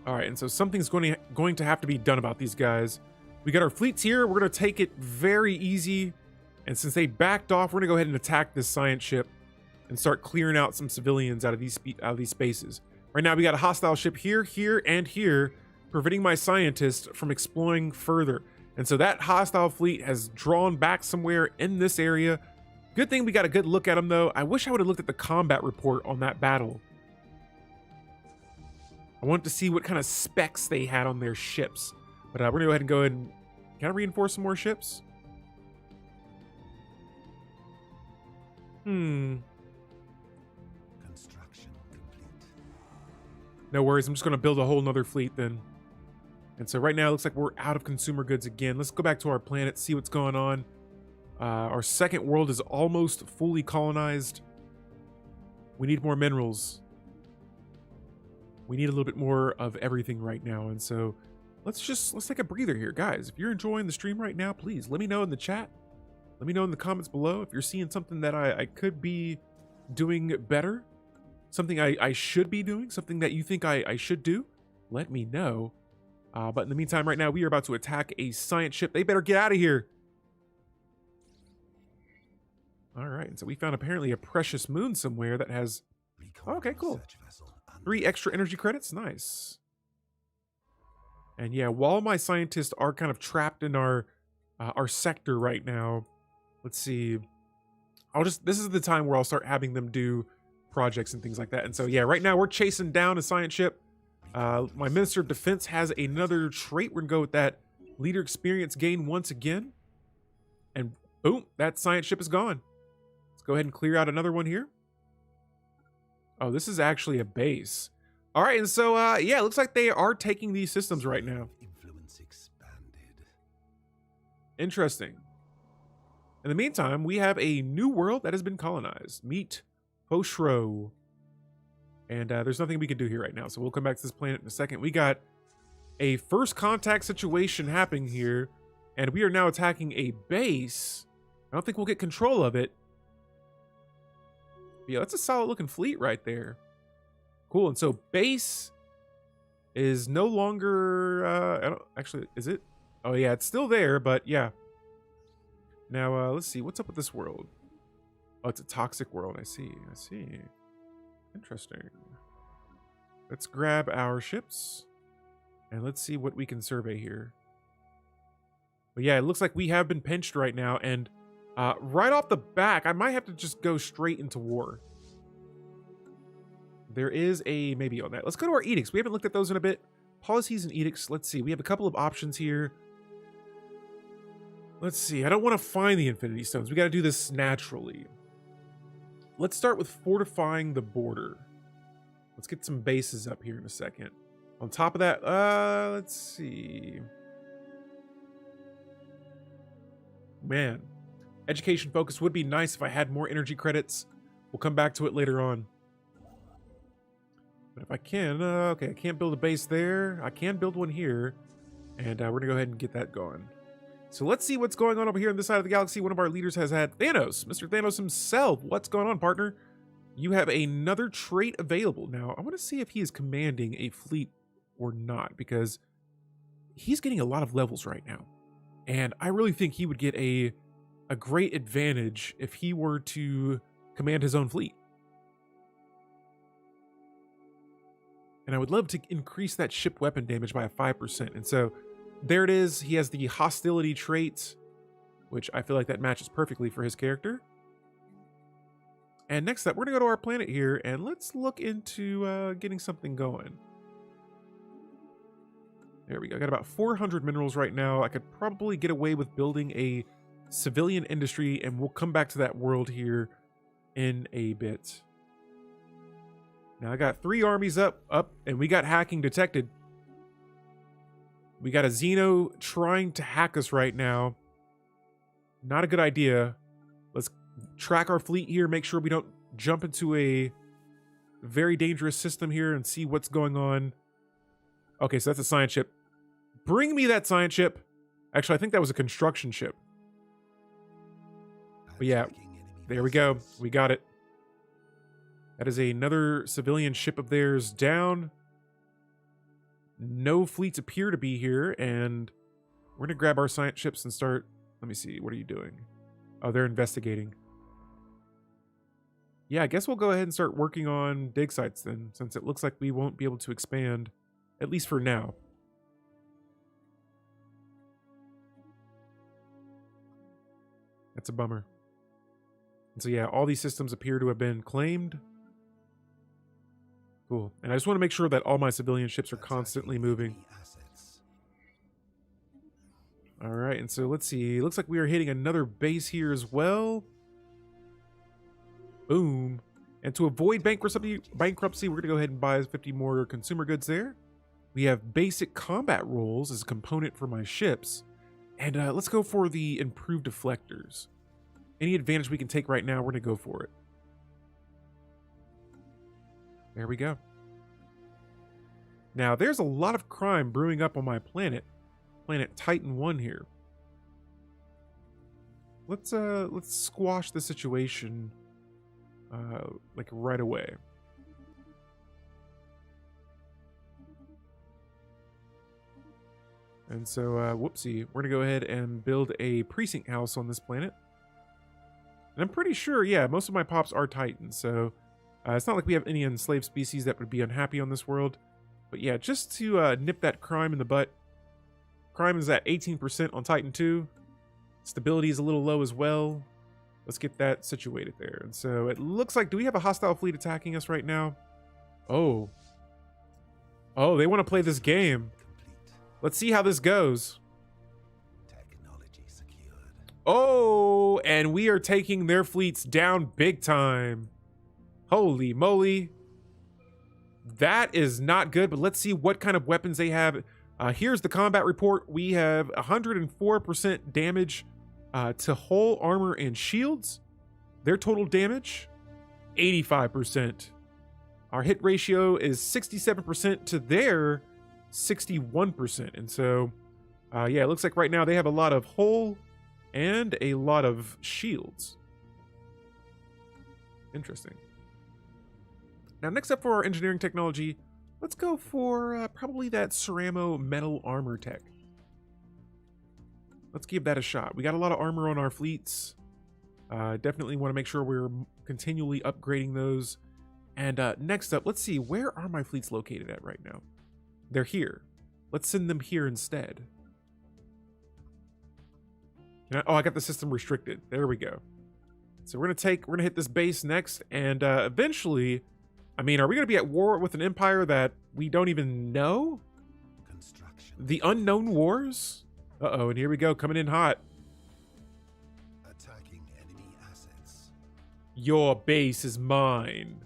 All right, and so something's going to have to be done about these guys. We got our fleets here. We're going to take it very easy. And since they backed off, we're going to go ahead and attack this science ship and start clearing out some civilians out of these spaces. Right now, we got a hostile ship here, here, and here, preventing my scientists from exploring further. And so that hostile fleet has drawn back somewhere in this area. Good thing we got a good look at them, though. I wish I would have looked at the combat report on that battle. I wanted to see what kind of specs they had on their ships. But we're going to go ahead and can I reinforce some more ships? Construction complete. No worries. I'm just going to build a whole nother fleet then. And so right now it looks like we're out of consumer goods again. Let's go back to our planet, see what's going on. Our second world is almost fully colonized. We need more minerals. We need a little bit more of everything right now. And so let's take a breather here. Guys, if you're enjoying the stream right now, please let me know in the chat. Let me know in the comments below if you're seeing something that I could be doing better. Something I should be doing. Something that you think I should do. Let me know. But in the meantime, right now, we are about to attack a science ship. They better get out of here. All right. And so we found apparently a precious moon somewhere that has... Oh, okay, cool. 3 extra energy credits. Nice. And yeah, while my scientists are kind of trapped in our sector right now, let's see. This is the time where I'll start having them do projects and things like that. And so yeah, right now we're chasing down a science ship. My Minister of Defense has another trait. We're gonna go with that leader experience gain once again. And boom, that science ship is gone. Let's go ahead and clear out another one here. Oh, this is actually a base. All right, and so yeah, it looks like they are taking these systems right now. Influence expanded. Interesting. In the meantime, we have a new world that has been colonized. Meet Foshro. And there's nothing we can do here right now, so we'll come back to this planet in a second. We got a first contact situation happening here, and we are now attacking a base. I don't think we'll get control of it. But yeah, that's a solid looking fleet right there. Cool, and so base is no longer, I don't, actually, is it? Oh yeah, it's still there, but yeah. Now, let's see, what's up with this world? Oh, it's a toxic world, I see. Interesting. Let's grab our ships, and let's see what we can survey here. But yeah, it looks like we have been pinched right now, and right off the back, I might have to just go straight into war. There is a maybe on that. Let's go to our edicts. We haven't looked at those in a bit. Policies and edicts. Let's see. We have a couple of options here. Let's see. I don't want to find the Infinity Stones. We got to do this naturally. Let's start with fortifying the border. Let's get some bases up here in a second. On top of that, let's see. Man, education focus would be nice if I had more energy credits. We'll come back to it later on. But if I can, okay, I can't build a base there. I can build one here. And we're gonna go ahead and get that going. So let's see what's going on over here on this side of the galaxy. One of our leaders has had Thanos, Mr. Thanos himself. What's going on, partner? You have another trait available. Now, I want to see if he is commanding a fleet or not, because he's getting a lot of levels right now. And I really think he would get a a great advantage if he were to command his own fleet. And I would love to increase that ship weapon damage by a 5%. And so there it is. He has the hostility trait, which I feel like that matches perfectly for his character. And next up, we're going to go to our planet here, and let's look into getting something going. There we go. I got about 400 minerals right now. I could probably get away with building a civilian industry, and we'll come back to that world here in a bit. Now I got 3 armies up, and we got hacking detected. We got a Xeno trying to hack us right now. Not a good idea. Let's track our fleet here, make sure we don't jump into a very dangerous system here and see what's going on. Okay, so that's a science ship. Bring me that science ship. Actually, I think that was a construction ship. But yeah, there we go. We got it. That is another civilian ship of theirs down. No fleets appear to be here, and we're going to grab our science ships and start... Let me see. What are you doing? Oh, they're investigating. Yeah, I guess we'll go ahead and start working on dig sites then, since it looks like we won't be able to expand, at least for now. That's a bummer. And so yeah, all these systems appear to have been claimed. Cool. And I just want to make sure that all my civilian ships are constantly moving. All right, and so let's see. Looks like we are hitting another base here as well. Boom. And to avoid bankruptcy, we're going to go ahead and buy 50 more consumer goods there. We have basic combat rolls as a component for my ships. And let's go for the improved deflectors. Any advantage we can take right now, we're going to go for it. There we go. Now, there's a lot of crime brewing up on my planet. Planet Titan 1 here. Let's squash the situation like right away. And so whoopsie, we're gonna go ahead and build a precinct house on this planet. And I'm pretty sure, yeah, most of my pops are Titans, so it's not like we have any enslaved species that would be unhappy on this world. But yeah, just to nip that crime in the butt. Crime is at 18% on Titan 2. Stability is a little low as well. Let's get that situated there. And so it looks like, do we have a hostile fleet attacking us right now? Oh. Oh, they want to play this game. Let's see how this goes. Technology secured. Oh, and we are taking their fleets down big time. Holy moly. That is not good, but let's see what kind of weapons they have. Here's the combat report. We have 104% damage to hull, armor, and shields. Their total damage, 85%. Our hit ratio is 67% to their 61%. And so, yeah, it looks like right now they have a lot of hull and a lot of shields. Interesting. Now, next up for our engineering technology, let's go for probably that ceramo metal armor tech. Let's give that a shot. We got a lot of armor on our fleets. Definitely want to make sure we're continually upgrading those. And next up, let's see, where are my fleets located at right now? They're here. Let's send them here instead. Oh, I got the system restricted. There we go. So we're gonna hit this base next, and eventually, I mean, are we gonna be at war with an empire that we don't even know? Construction. The unknown wars? Uh-oh, and here we go, coming in hot. Attacking enemy assets. Your base is mine.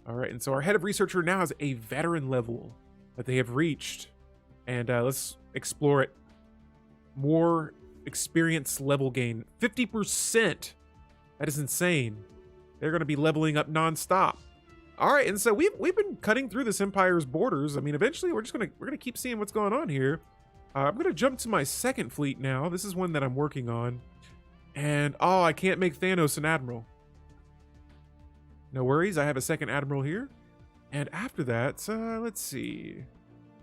All right, and so our head of researcher now has a veteran level that they have reached. And let's explore it. More experience level gain. 50%. That is insane. They're going to be leveling up nonstop. All right, and so we've been cutting through this empire's borders. I mean, eventually we're gonna keep seeing what's going on here. I'm gonna jump to my second fleet now. This is one that I'm working on, and oh, I can't make Thanos an admiral. No worries, I have a second admiral here. And after that, let's see.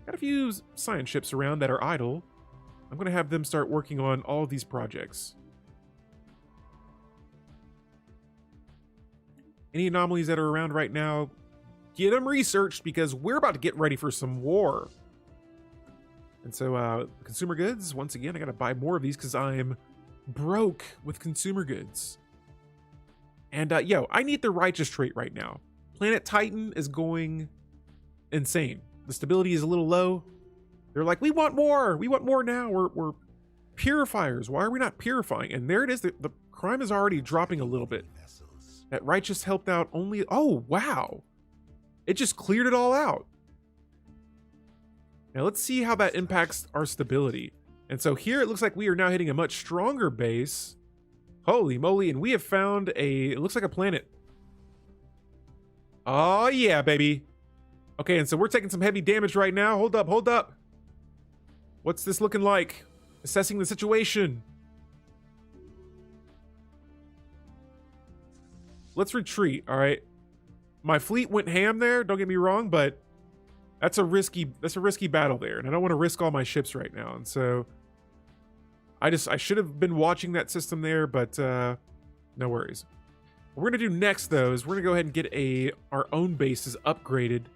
Got a few science ships around that are idle. I'm going to have them start working on all of these projects. Any anomalies that are around right now, get them researched because we're about to get ready for some war. And so consumer goods, once again, I got to buy more of these because I'm broke with consumer goods. And yo, I need the righteous trait right now. Planet Titan is going insane. The stability is a little low. They're like, we want more. We want more now. We're purifiers. Why are we not purifying? And there it is. The crime is already dropping a little bit. Vessels. That righteous helped out only. Oh, wow. It just cleared it all out. Now let's see how that impacts our stability. And so here it looks like we are now hitting a much stronger base. Holy moly. And we have found it looks like a planet. Oh yeah, baby. Okay, and so we're taking some heavy damage right now. Hold up, hold up. What's this looking like? Assessing the situation. Let's retreat, all right? My fleet went ham there, don't get me wrong, but that's a risky battle there, and I don't want to risk all my ships right now. And so I should have been watching that system there, but no worries. What we're gonna do next though is we're gonna go ahead and get our own bases upgraded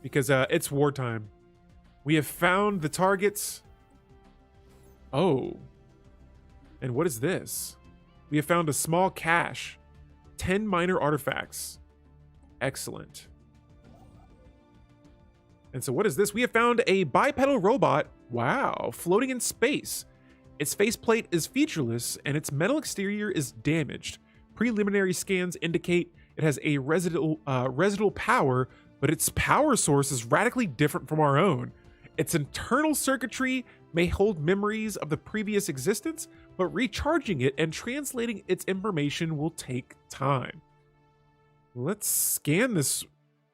because it's wartime. We have found the targets. Oh, and what is this? We have found a small cache, 10 minor artifacts. Excellent. And so what is this? We have found a bipedal robot. Wow, floating in space. Its faceplate is featureless and its metal exterior is damaged. Preliminary scans indicate it has a residual power, but its power source is radically different from our own. Its internal circuitry may hold memories of the previous existence, but recharging it and translating its information will take time. Let's scan this.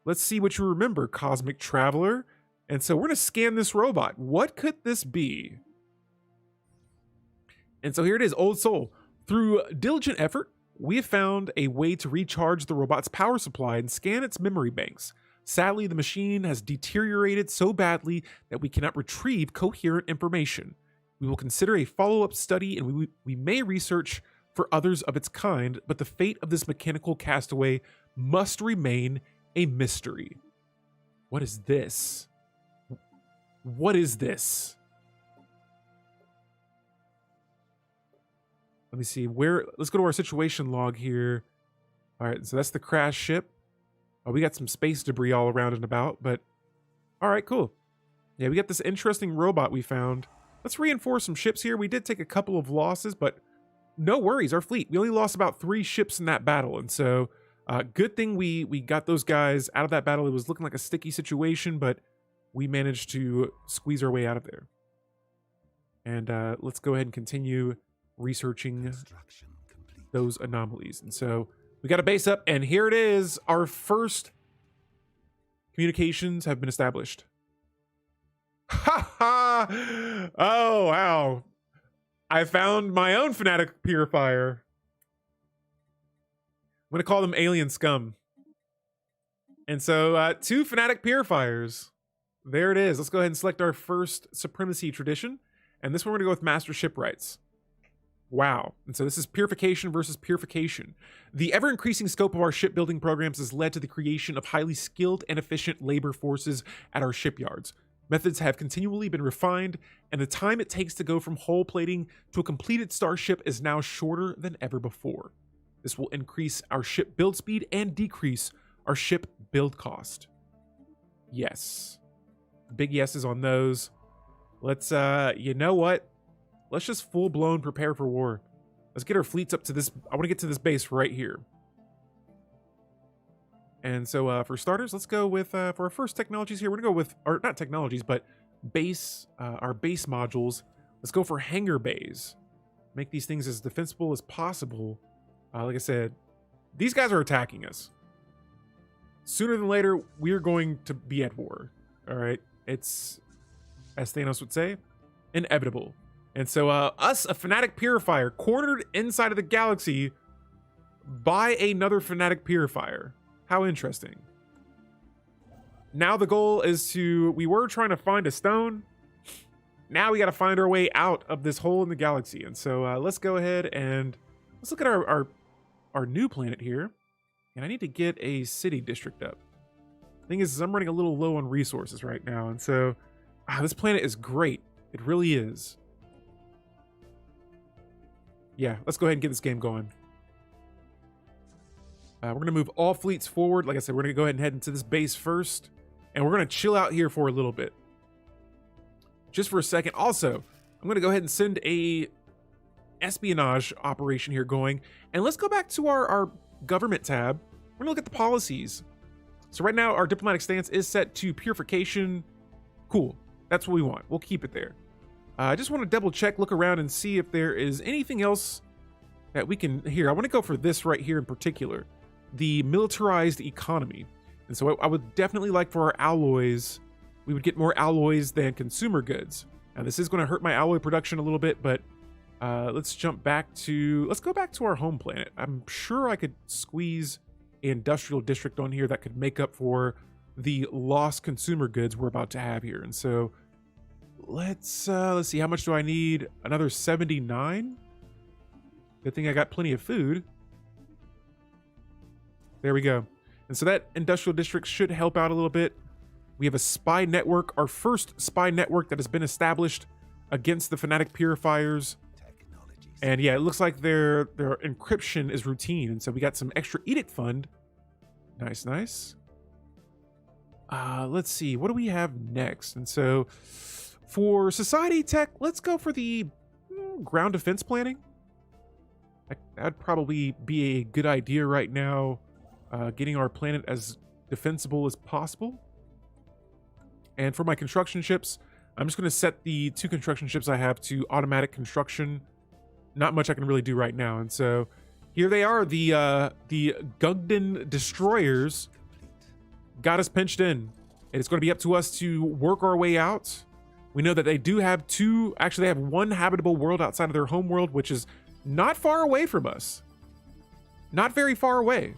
Let's see what you remember, Cosmic Traveler. And so we're going to scan this robot. What could this be? And so here it is, Old Soul. Through diligent effort, we have found a way to recharge the robot's power supply and scan its memory banks. Sadly, the machine has deteriorated so badly that we cannot retrieve coherent information. We will consider a follow-up study and we may research for others of its kind, but the fate of this mechanical castaway must remain a mystery. What is this? What is this? Let me see let's go to our situation log here. All right, so that's the crash ship. Oh, we got some space debris all around and about, but all right, cool. Yeah, we got this interesting robot we found. Let's reinforce some ships here. We did take a couple of losses, but no worries, our fleet. We only lost about 3 ships in that battle, and so good thing we got those guys out of that battle. It was looking like a sticky situation, but we managed to squeeze our way out of there. And let's go ahead and continue researching those anomalies. And so we got a base up, and here it is. Our first communications have been established. Ha ha! Oh, wow. I found my own fanatic purifier. I'm going to call them alien scum. And so 2 fanatic purifiers. There it is. Let's go ahead and select our first supremacy tradition. And this one we're going to go with master shipwrights. Wow. And so this is purification versus purification. The ever-increasing scope of our shipbuilding programs has led to the creation of highly skilled and efficient labor forces at our shipyards. Methods have continually been refined, and the time it takes to go from hull plating to a completed starship is now shorter than ever before. This will increase our ship build speed and decrease our ship build cost. Yes. Big yeses on those. Let's, you know what? Let's just full-blown prepare for war. Let's get our fleets up to this. I want to get to this base right here. And so for starters, let's go with, for our first technologies here, we're going to go with, or not technologies, but base, our base modules. Let's go for hangar bays. Make these things as defensible as possible. Like I said, these guys are attacking us. Sooner than later, we're going to be at war. All right? It's, as Thanos would say, inevitable. And so us, a fanatic purifier, cornered inside of the galaxy by another fanatic purifier. How interesting. Now the goal is to, we were trying to find a stone. now we got to find our way out of this hole in the galaxy. And so let's go ahead and let's look at our new planet here. And I need to get a city district up. Thing is I'm running a little low on resources right now. And so this planet is great. It really is. Yeah, let's go ahead and get this game going. We're going to move all fleets forward. Like I said, we're going to go ahead and head into this base first. And we're going to chill out here for a little bit. Just for a second. Also, I'm going to go ahead and send a espionage operation here going. And let's go back to our government tab. We're going to look at the policies. So right now, our diplomatic stance is set to purification. Cool. That's what we want. We'll keep it there. I just want to double check, look around and see if there is anything else that we can here. I want to go for this right here in particular, the militarized economy. And so I would definitely like for our alloys, we would get more alloys than consumer goods. Now this is going to hurt my alloy production a little bit, but let's go back to our home planet. I'm sure I could squeeze an industrial district on here that could make up for the lost consumer goods we're about to have here. And so let's see, how much do I need? Another 79. Good thing I got plenty of food. There we go. And so that industrial district should help out a little bit. We have a spy network, our first spy network that has been established against the fanatic purifiers. And yeah, it looks like their encryption is routine. And so we got some extra edict fund. Nice, nice. Let's see, what do we have next? And so for society tech, let's go for the ground defense planning. That'd probably be a good idea right now, getting our planet as defensible as possible. And for my construction ships, I'm just going to set the 2 construction ships I have to automatic construction. Not much I can really do right now. And so here they are, the Gugden destroyers got us pinched in. And it's going to be up to us to work our way out. We know that they do have they have 1 habitable world outside of their home world, which is not far away from us. Not very far away.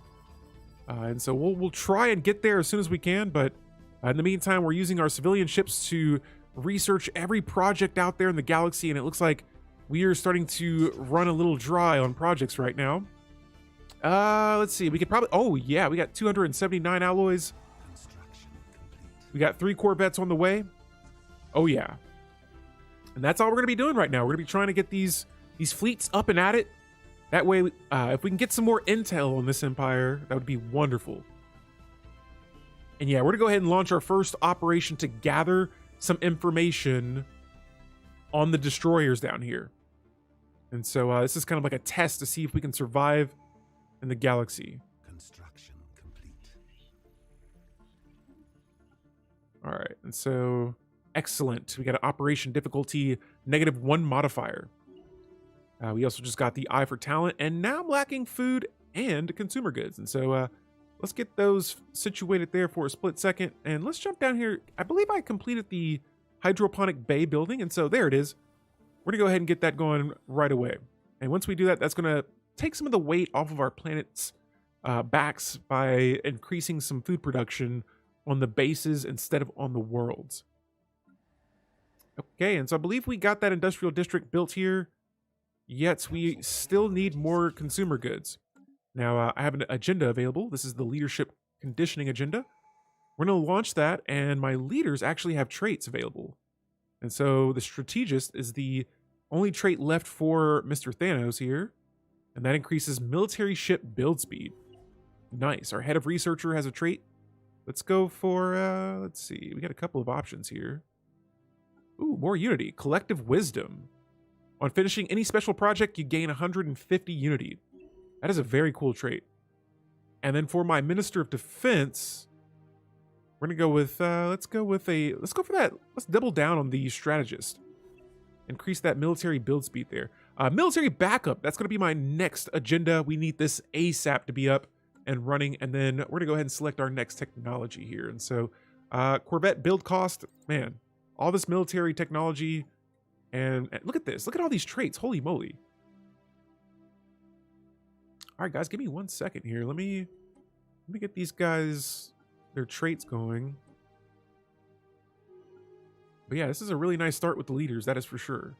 And so we'll try and get there as soon as we can. But in the meantime, we're using our civilian ships to research every project out there in the galaxy. And it looks like we are starting to run a little dry on projects right now. Let's see. We could probably... Oh, yeah. We got 279 alloys. We got 3 corvettes on the way. Oh, yeah. And that's all we're going to be doing right now. We're going to be trying to get these fleets up and at it. That way, if we can get some more intel on this empire, that would be wonderful. And yeah, we're going to go ahead and launch our first operation to gather some information on the destroyers down here. And so this is kind of like a test to see if we can survive in the galaxy. Construction complete. All right, and so excellent. We got an operation difficulty -1 modifier. We also just got the eye for talent, and now I'm lacking food and consumer goods. And so let's get those situated there for a split second, and let's jump down here. I believe I completed the hydroponic bay building, and so there it is. We're gonna go ahead and get that going right away. And once we do that, that's gonna take some of the weight off of our planet's backs by increasing some food production on the bases instead of on the worlds. Okay, and so I believe we got that industrial district built here, yet we still need more consumer goods. Now, I have an agenda available. This is the leadership conditioning agenda. We're going to launch that, and my leaders actually have traits available. And so the strategist is the only trait left for Mr. Thanos here, and that increases military ship build speed. Nice. Our head of researcher has a trait. Let's go for, let's see. We got a couple of options here. Ooh, more unity. Collective wisdom. On finishing any special project, you gain 150 unity. That is a very cool trait. And then for my Minister of Defense, we're gonna go with let's go for that. Let's double down on the strategist. Increase that military build speed there. Military backup. That's gonna be my next agenda. We need this ASAP to be up and running. And then we're gonna go ahead and select our next technology here. And so Corvette build cost, man, all this military technology. And look at this. Look at all these traits. Holy moly. All right, guys, give me 1 second here. Let me get these guys, their traits going. But yeah, this is a really nice start with the leaders, that is for sure.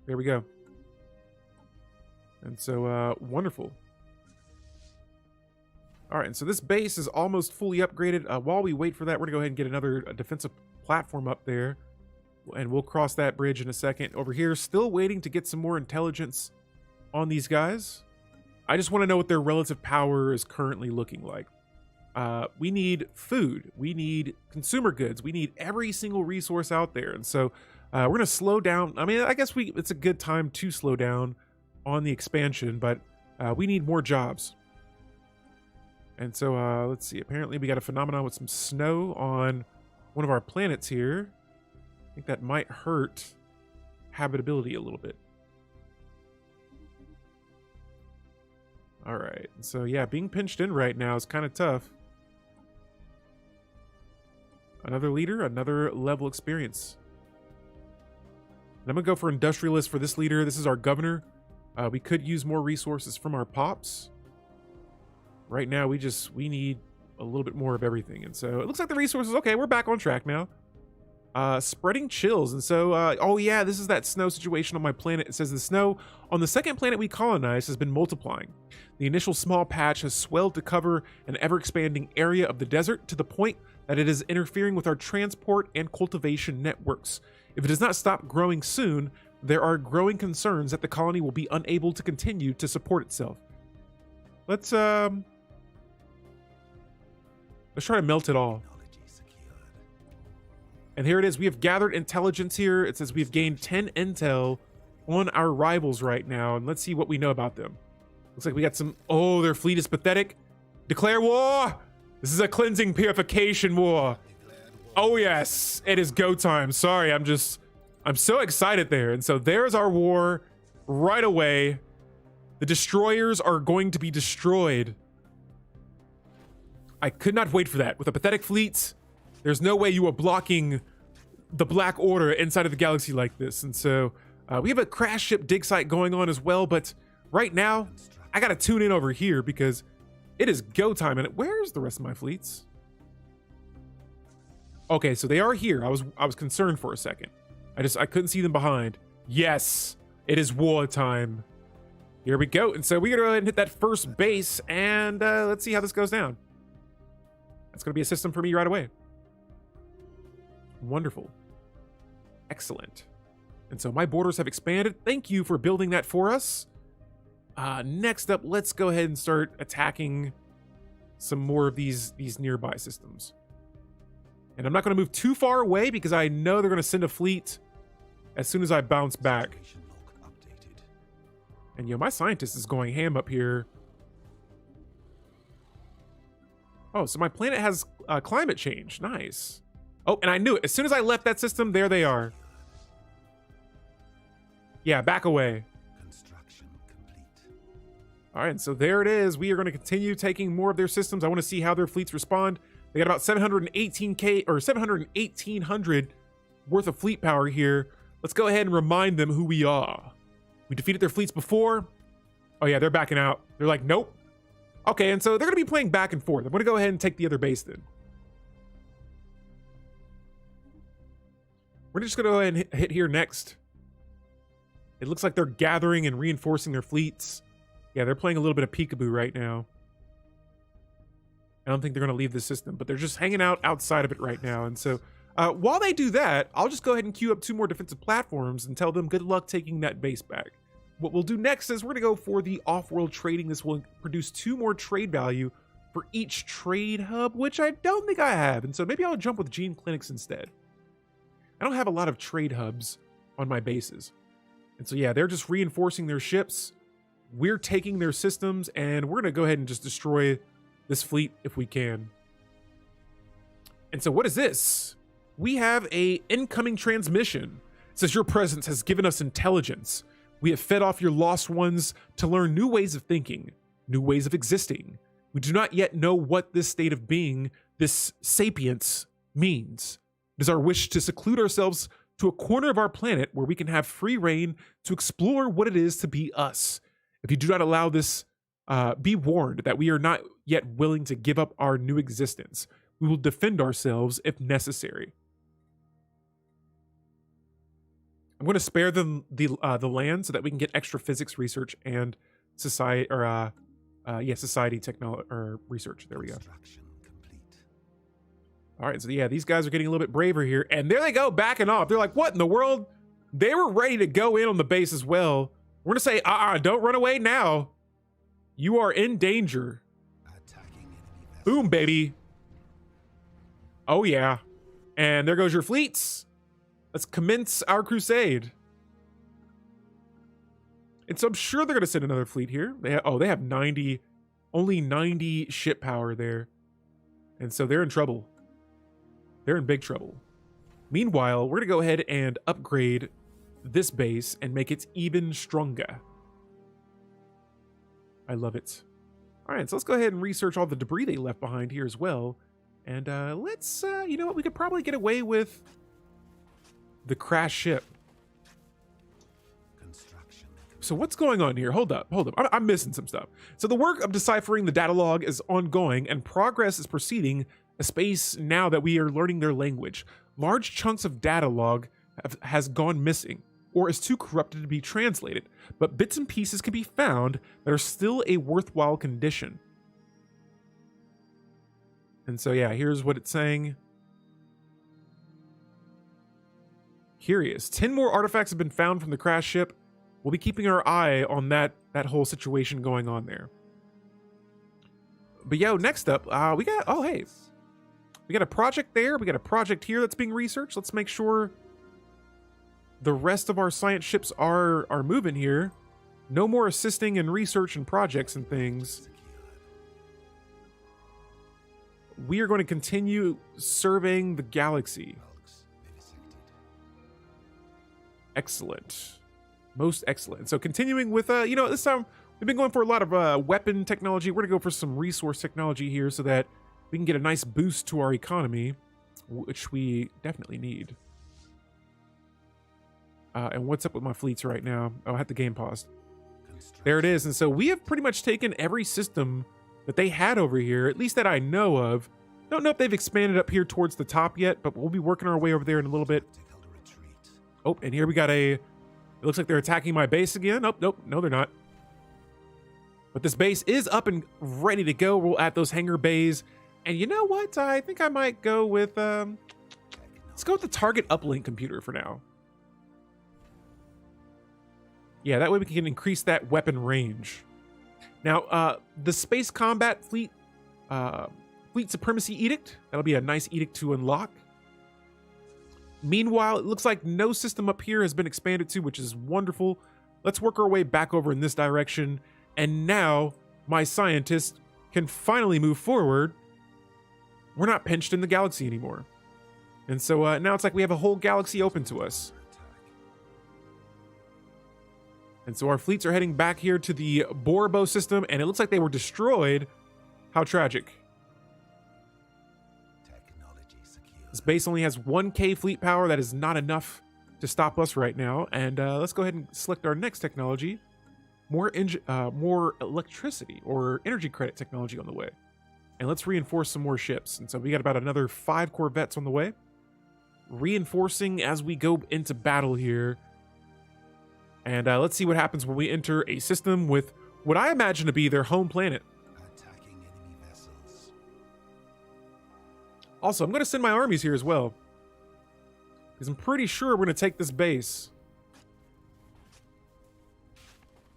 There we go. And so, wonderful. All right, and so this base is almost fully upgraded. While we wait for that, we're gonna go ahead and get another defensive platform up there. And we'll cross that bridge in a second. Over here, still waiting to get some more intelligence on these guys. I just want to know what their relative power is currently looking like. We need food. We need consumer goods. We need every single resource out there. And so we're going to slow down. I mean, I guess it's a good time to slow down on the expansion, but we need more jobs. And so let's see. Apparently, we got a phenomenon with some snow on one of our planets here. I think that might hurt habitability a little bit. All right. So yeah, being pinched in right now is kind of tough. Another leader, another level experience. And I'm going to go for industrialist for this leader. This is our governor. We could use more resources from our pops. Right now, we need a little bit more of everything. And so it looks like the resources, okay, we're back on track now. Spreading chills. And so, oh yeah, this is that snow situation on my planet. It says the snow on the second planet we colonized has been multiplying. The initial small patch has swelled to cover an ever-expanding area of the desert to the point that it is interfering with our transport and cultivation networks. If it does not stop growing soon, there are growing concerns that the colony will be unable to continue to support itself. Let's try to melt it all. And here it is. We have gathered intelligence here. It says we've gained 10 intel on our rivals right now. And let's see what we know about them. Looks like we got some... Oh, their fleet is pathetic. Declare war! This is a cleansing purification war. Oh, yes. It is go time. Sorry, I'm so excited there. And so there's our war right away. The destroyers are going to be destroyed. I could not wait for that. With a pathetic fleet... There's no way you are blocking the Black Order inside of the galaxy like this. And so we have a crash ship dig site going on as well. But right now, I got to tune in over here because it is go time. And where's the rest of my fleets? Okay, so they are here. I was concerned for a second. I couldn't see them behind. Yes, it is war time. Here we go. And so we're going to go ahead and hit that first base. And let's see how this goes down. That's going to be a system for me right away. Wonderful. Excellent. And so my borders have expanded. Thank you for building that for us. Next up, let's go ahead and start attacking some more of these nearby systems. And I'm not going to move too far away because I know they're going to send a fleet as soon as I bounce back. And my scientist is going ham up here. Oh, so my planet has climate change. Nice. Oh, and I knew it. As soon as I left that system, there they are. Yeah, back away. Construction complete. All right, and so there it is. We are going to continue taking more of their systems. I want to see how their fleets respond. They got about 718K or 1,800 worth of fleet power here. Let's go ahead and remind them who we are. We defeated their fleets before. Oh yeah, they're backing out. They're like, nope. Okay, and so they're going to be playing back and forth. I'm going to go ahead and take the other base then. We're just going to go ahead and hit here next. It looks like they're gathering and reinforcing their fleets. Yeah, they're playing a little bit of peekaboo right now. I don't think they're going to leave the system, but they're just hanging out outside of it right now. And so while they do that, I'll just go ahead and queue up 2 more defensive platforms and tell them good luck taking that base back. What we'll do next is we're going to go for the off-world trading. This will produce 2 more trade value for each trade hub, which I don't think I have. And so maybe I'll jump with gene clinics instead. I don't have a lot of trade hubs on my bases. And so, yeah, they're just reinforcing their ships. We're taking their systems, and we're going to go ahead and just destroy this fleet if we can. And so what is this? We have a incoming transmission. It says your presence has given us intelligence. We have fed off your lost ones to learn new ways of thinking, new ways of existing. We do not yet know what this state of being, this sapience, means. It is our wish to seclude ourselves to a corner of our planet where we can have free reign to explore what it is to be us. If you do not allow this Be warned that we are not yet willing to give up our new existence. We will defend ourselves if necessary. I'm going to spare them the land so that we can get extra physics research and society society technology or research. There we go. Construction complete. All right, so yeah, these guys are getting a little bit braver here, and there they go, backing off. They're like, "What in the world?" They were ready to go in on the base as well. We're gonna say, don't run away now. You are in danger. Attacking enemy vessels. Boom, baby. Oh yeah, and there goes your fleets. Let's commence our crusade. And so I'm sure they're going to send another fleet here. They have 90, only 90 ship power there. And so they're in trouble. They're in big trouble. Meanwhile, we're going to go ahead and upgrade this base and make it even stronger. I love it. All right, so let's go ahead and research all the debris they left behind here as well. And let's, you know what, we could probably get away with the crash ship. Construction. So what's going on here? Hold up. I'm missing some stuff. So the work of deciphering the data log is ongoing and progress is proceeding a space now that we are learning their language. Large chunks of data log has gone missing or is too corrupted to be translated, but bits and pieces can be found that are still a worthwhile condition. And so yeah, here's what it's saying. Curious. 10 more artifacts have been found from the crash ship. We'll be keeping our eye on that whole situation going on there. But yo, next up, we got a project there. We got a project here that's being researched. Let's make sure the rest of our science ships are moving here. No more assisting in research and projects and things. We are going to continue surveying the galaxy. Excellent. Most excellent. So continuing with, this time we've been going for a lot of weapon technology. We're going to go for some resource technology here so that we can get a nice boost to our economy, which we definitely need. And what's up with my fleets right now? Oh, I had the game paused. There it is. And so we have pretty much taken every system that they had over here, at least that I know of. Don't know if they've expanded up here towards the top yet, but we'll be working our way over there in a little bit. Oh, and here we got it looks like they're attacking my base again. Oh, nope, no, they're not. But this base is up and ready to go. We'll add those hangar bays. And you know what? I think I might go with, let's go with the target uplink computer for now. Yeah, that way we can increase that weapon range. Now, the Space Combat Fleet Supremacy Edict, that'll be a nice edict to unlock. Meanwhile, it looks like no system up here has been expanded to, which is wonderful. Let's work our way back over in this direction. And now my scientists can finally move forward. We're not pinched in the galaxy anymore. And so now it's like we have a whole galaxy open to us. And so our fleets are heading back here to the Borobo system, and it looks like they were destroyed. How tragic. This base only has 1K fleet power. That is not enough to stop us right now. And let's go ahead and select our next technology. More electricity or energy credit technology on the way. And let's reinforce some more ships. And so we got about another 5 corvettes on the way. Reinforcing as we go into battle here. And let's see what happens when we enter a system with what I imagine to be their home planet. Attacking enemy vessels. Also, I'm going to send my armies here as well, because I'm pretty sure we're going to take this base.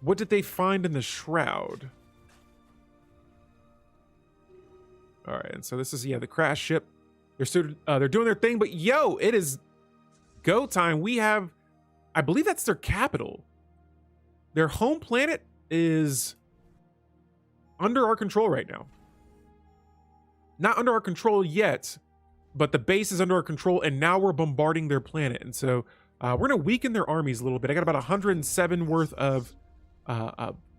What did they find in the shroud? All right, and so this is, the crash ship. They're doing their thing, but yo, it is go time. We have, I believe that's their capital. Their home planet is under our control right now. Not under our control yet, but the base is under our control, and now we're bombarding their planet. And so we're going to weaken their armies a little bit. I got about 107 worth of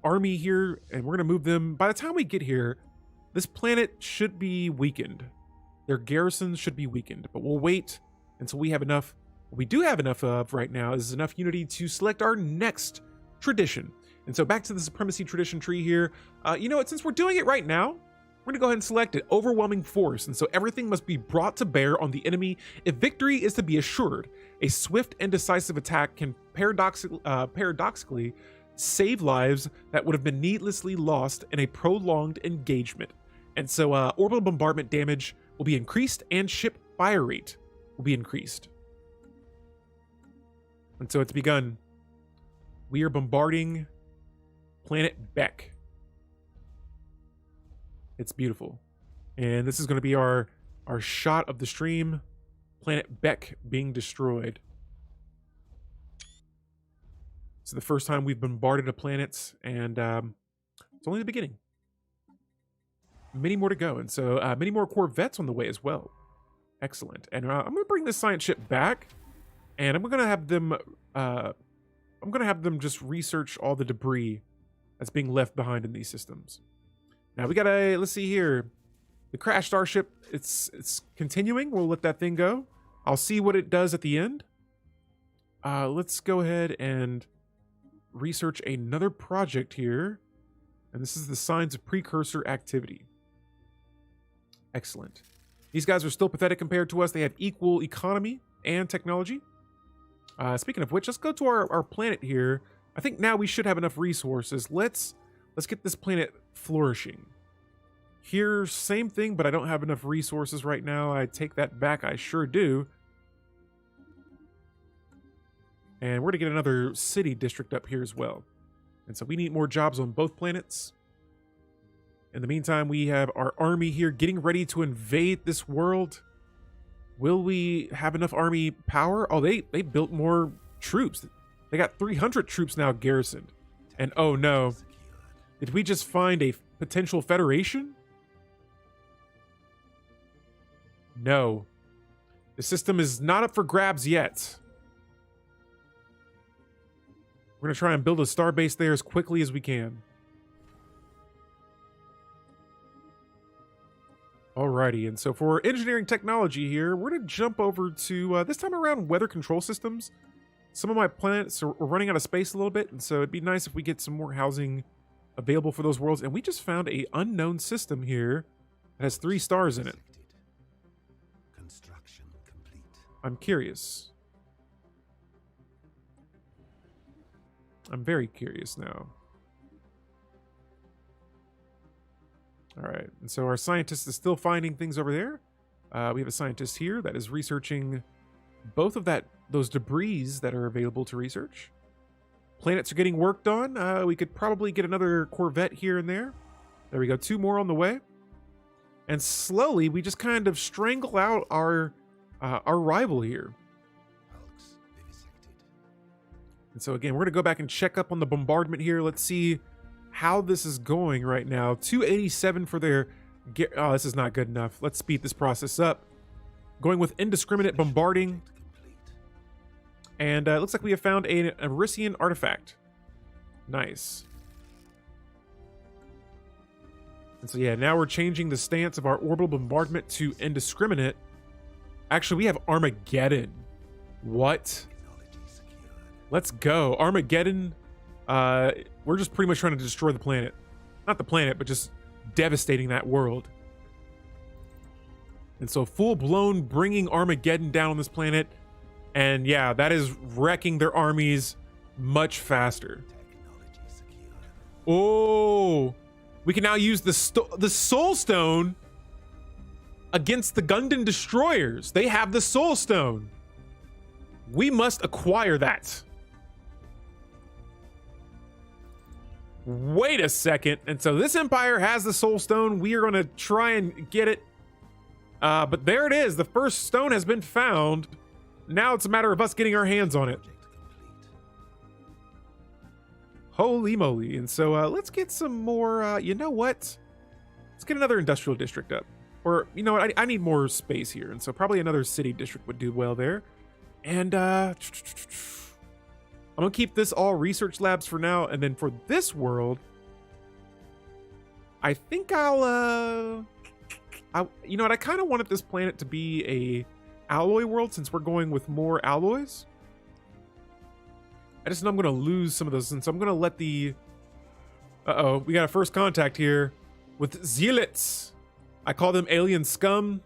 army here, and we're going to move them. By the time we get here, this planet should be weakened. Their garrisons should be weakened, but we'll wait until we have enough. What we do have enough of right now is enough unity to select our next tradition. And so back to the supremacy tradition tree here. You know what, since we're doing it right now, we're gonna go ahead and select it, overwhelming force. And so everything must be brought to bear on the enemy if victory is to be assured. A swift and decisive attack can paradoxically save lives that would have been needlessly lost in a prolonged engagement. And so orbital bombardment damage will be increased and ship fire rate will be increased. And so it's begun. We are bombarding planet Beck. It's beautiful. And this is going to be our shot of the stream. Planet Beck being destroyed. It's the first time we've bombarded a planet, and it's only the beginning. Many more to go, and so many more corvettes on the way as well. Excellent. And I'm going to bring this science ship back, and I'm going to have them just research all the debris that's being left behind in these systems. Now we got let's see here. The crash starship, it's continuing. We'll let that thing go. I'll see what it does at the end. Let's go ahead and research another project here. And this is the signs of precursor activity. Excellent. These guys are still pathetic compared to us. They have equal economy and technology. Speaking of which, let's go to our planet here. I think now we should have enough resources. Let's get this planet flourishing. Here, same thing, but I don't have enough resources right now. I take that back. I sure do. And we're going to get another city district up here as well. And so we need more jobs on both planets. In the meantime, we have our army here getting ready to invade this world. Will we have enough army power? Oh, they built more troops. They got 300 troops now garrisoned. And oh no, did we just find a potential federation? No. The system is not up for grabs yet. We're going to try and build a starbase there as quickly as we can. Alrighty, and so for engineering technology here, we're going to jump over to, this time around, weather control systems. Some of my planets are running out of space a little bit, and so it'd be nice if we get some more housing available for those worlds. And we just found a unknown system here that has 3 stars in it. Construction complete. I'm curious. I'm very curious now. All right, and so our scientist is still finding things over there. We have a scientist here that is researching both of those debris that are available to research. Planets are getting worked on. We could probably get another corvette here and there. There we go, 2 more on the way. And slowly, we just kind of strangle out our rival here. Hulks vivisected. And so again, we're gonna go back and check up on the bombardment here. Let's see how this is going right now. 287 for their... Oh, this is not good enough. Let's speed this process up. Going with indiscriminate bombarding. And it looks like we have found an Arisian artifact. Nice. And so yeah, now we're changing the stance of our orbital bombardment to indiscriminate. Actually, we have Armageddon. What? Let's go. Armageddon. We're just pretty much trying to destroy the planet. Not the planet, but just devastating that world. And so full-blown bringing Armageddon down on this planet. And yeah, that is wrecking their armies much faster. Oh, we can now use the Soul Stone against the Gundam destroyers. They have the Soul Stone. We must acquire that. Wait a second. And so this empire has the Soul Stone. We are going to try and get it. But there it is. The first stone has been found. Now it's a matter of us getting our hands on it. Holy moly. And so let's get some more, you know what? Let's get another industrial district up. Or, you know what? I need more space here. And so probably another city district would do well there. And I'm going to keep this all research labs for now. And then for this world, I think you know what? I kind of wanted this planet to be a alloy world since we're going with more alloys. I just know I'm going to lose some of those. And so I'm going to let the Uh-oh, we got a first contact here with zealots. I call them alien scum.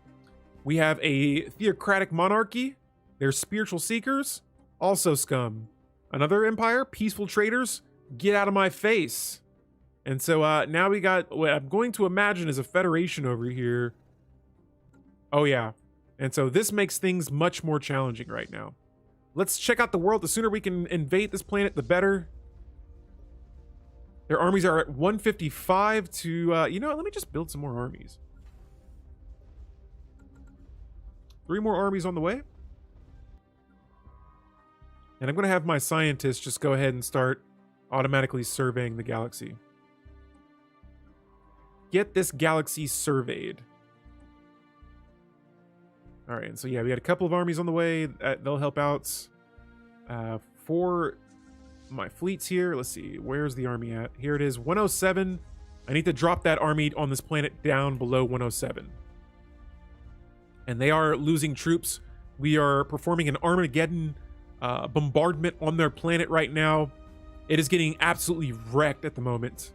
We have a theocratic monarchy. They're spiritual seekers, also scum. Another empire, peaceful traders. Get out of my face. And so now we got what I'm going to imagine is a federation over here. Oh yeah. And so this makes things much more challenging right now. Let's check out the world. The sooner we can invade this planet, the better. Their armies are at 155 to, you know what, let me just build some more armies. 3 more armies on the way. And I'm going to have my scientists just go ahead and start automatically surveying the galaxy. Get this galaxy surveyed. All right, and so yeah, we got a couple of armies on the way. They'll help out. For my fleets here, let's see, where's the army at? Here it is, 107. I need to drop that army on this planet down below 107. And they are losing troops. We are performing an Armageddon bombardment on their planet right now. It is getting absolutely wrecked at the moment.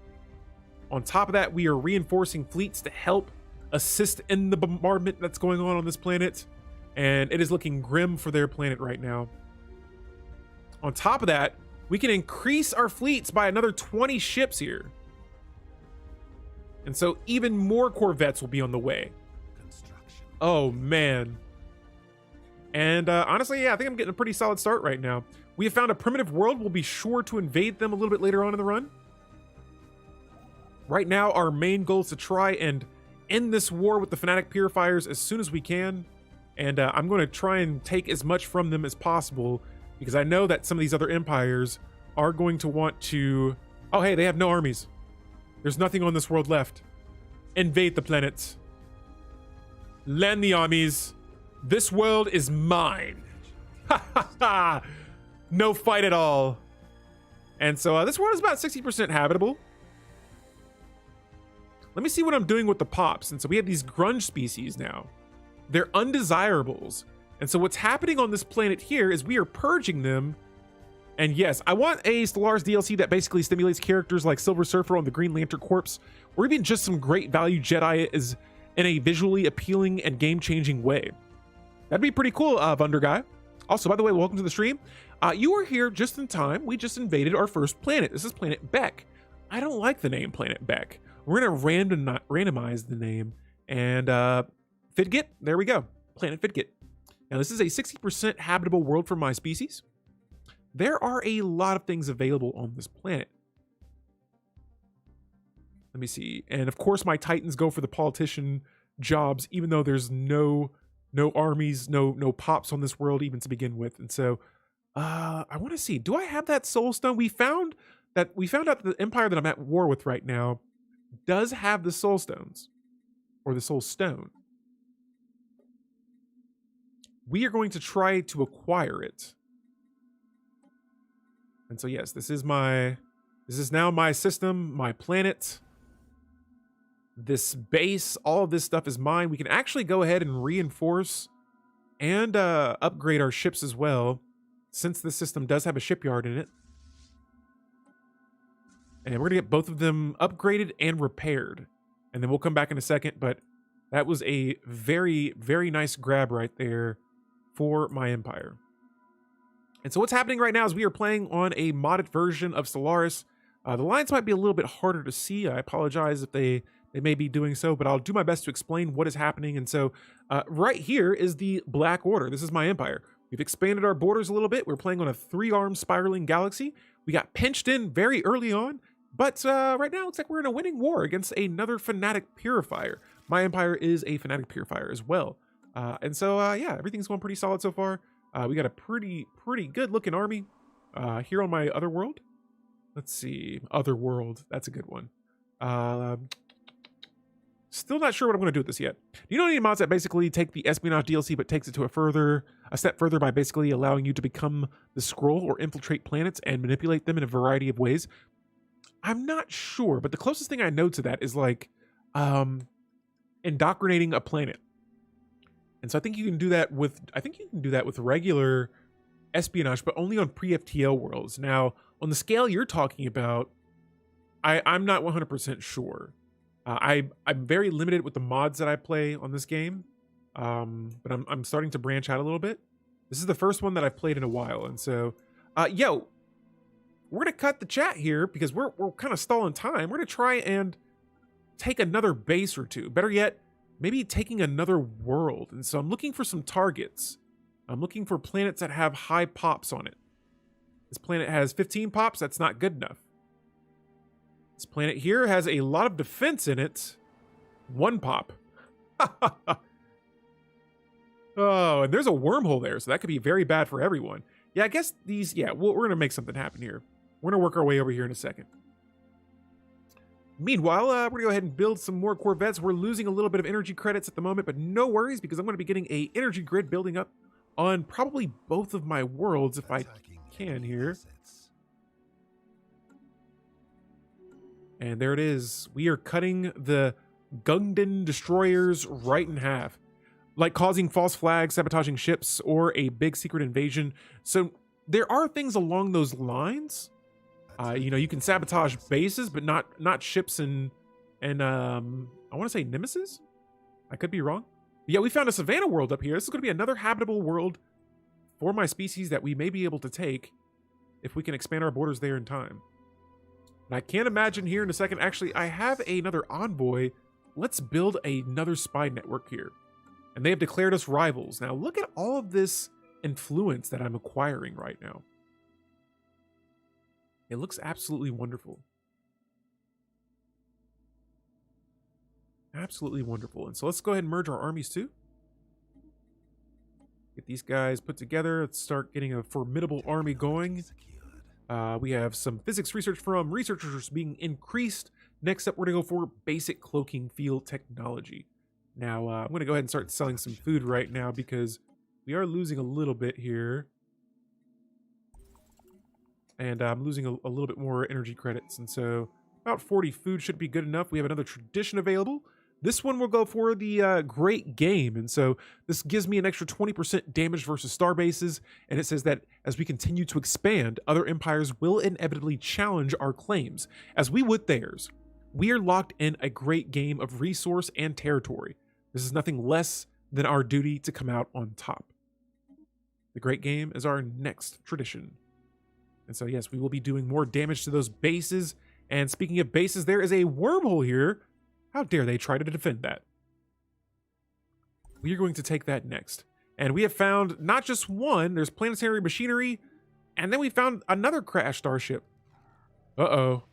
On top of that, we are reinforcing fleets to help assist in the bombardment that's going on this planet. And it is looking grim for their planet right now. On top of that, we can increase our fleets by another 20 ships here. And so even more corvettes will be on the way. Oh, man. And honestly, yeah, I think I'm getting a pretty solid start right now. We have found a primitive world. We'll be sure to invade them a little bit later on in the run. Right now, our main goal is to try and end this war with the Fanatic Purifiers as soon as we can. And I'm going to try and take as much from them as possible, because I know that some of these other empires are going to want to... Oh, hey, they have no armies. There's nothing on this world left. Invade the planets. Land the armies. This world is mine. Ha ha ha. No fight at all. And so this world is about 60% habitable. Let me see what I'm doing with the pops. And so we have these grunge species now. They're undesirables. And so what's happening on this planet here is we are purging them. And yes, I want a Stellaris DLC that basically stimulates characters like Silver Surfer on the Green Lantern Corps, or even just some great value Jedi is in a visually appealing and game-changing way. That'd be pretty cool, Vunder Guy. Also, by the way, welcome to the stream. You are here just in time. We just invaded our first planet. This is Planet Beck. I don't like the name Planet Beck. We're going to randomize the name. And Fidget, there we go. Planet Fidget. Now, this is a 60% habitable world for my species. There are a lot of things available on this planet. Let me see. And of course, my Titans go for the politician jobs, even though there's no armies, no pops on this world even to begin with. And so I want to see, do I have that soul stone? We found out that the empire that I'm at war with right now does have the soul stones, or the soul stone. We are going to try to acquire it. And so yes, this is now my system, my planet. This base, all of this stuff is mine. We can actually go ahead and reinforce and upgrade our ships as well, since the system does have a shipyard in it. And we're gonna get both of them upgraded and repaired. And then we'll come back in a second, but that was a very, very nice grab right there for my empire. And so what's happening right now is we are playing on a modded version of Stellaris. The lines might be a little bit harder to see. I apologize if they may be doing so, but I'll do my best to explain what is happening. And so right here is the Black Order. This is my empire. We've expanded our borders a little bit. We're playing on a 3-armed spiraling galaxy. We got pinched in very early on, but right now it looks like we're in a winning war against another Fanatic Purifier. My empire is a Fanatic Purifier as well. And so yeah, everything's going pretty solid so far. We got a pretty good looking army here on my other world. Let's see, other world. That's a good one. Still not sure what I'm going to do with this yet. Do you know any mods that basically take the espionage DLC but takes it to a step further by basically allowing you to become the scroll or infiltrate planets and manipulate them in a variety of ways? I'm not sure, but the closest thing I know to that is like indoctrinating a planet. And so I think you can do that with regular espionage, but only on pre-FTL worlds. Now, on the scale you're talking about, I'm not 100% sure. I'm very limited with the mods that I play on this game, but I'm starting to branch out a little bit. This is the first one that I've played in a while, and so, yo, we're gonna cut the chat here because we're kind of stalling time. We're gonna try and take another base or two. Better yet, maybe taking another world. And so I'm looking for some targets. I'm looking for planets that have high pops on it. This planet has 15 pops. That's not good enough. This planet here has a lot of defense in it. 1 pop. Oh, and there's a wormhole there, so that could be very bad for everyone. Yeah, I guess these, yeah, we're going to make something happen here. We're going to work our way over here in a second. Meanwhile, we're going to go ahead and build some more Corvettes. We're losing a little bit of energy credits at the moment, but no worries, because I'm going to be getting a energy grid building up on probably both of my worlds if I can here. And there it is. We are cutting the Gungdan destroyers right in half, like causing false flags, sabotaging ships, or a big secret invasion. So there are things along those lines. You know, you can sabotage bases, but not ships and I want to say Nemesis. I could be wrong. But yeah, we found a Savannah world up here. This is going to be another habitable world for my species that we may be able to take if we can expand our borders there in time. And I can't imagine here in a second. Actually, I have another envoy. Let's build another spy network here. And they have declared us rivals. Now look at all of this influence that I'm acquiring right now. It looks absolutely wonderful. Absolutely wonderful. And so let's go ahead and merge our armies too. Get these guys put together. Let's start getting a formidable army going. We have some physics research from researchers being increased. Next up, we're going to go for basic cloaking field technology. Now, I'm going to go ahead and start selling some food right now because we are losing a little bit here. And I'm losing a little bit more energy credits. And so about 40 food should be good enough. We have another tradition available. This one will go for the great game. And so this gives me an extra 20% damage versus star bases. And it says that as we continue to expand, other empires will inevitably challenge our claims, as we would theirs. We are locked in a great game of resource and territory. This is nothing less than our duty to come out on top. The great game is our next tradition. And so, yes, we will be doing more damage to those bases. And speaking of bases, there is a wormhole here. How dare they try to defend that? We are going to take that next. And we have found not just one, there's planetary machinery, and then we found another crashed starship. Uh-oh.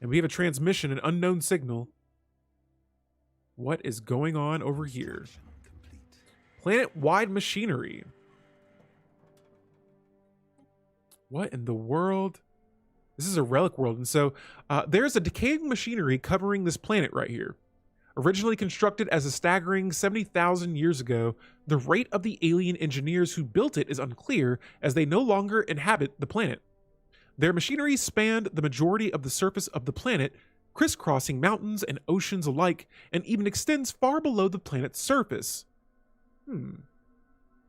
And we have a transmission, an unknown signal. What is going on over here? Planet-wide machinery. What in the world? This is a relic world, and so there's a decaying machinery covering this planet right here. Originally constructed as a staggering 70,000 years ago, the rate of the alien engineers who built it is unclear, as they no longer inhabit the planet. Their machinery spanned the majority of the surface of the planet, crisscrossing mountains and oceans alike, and even extends far below the planet's surface.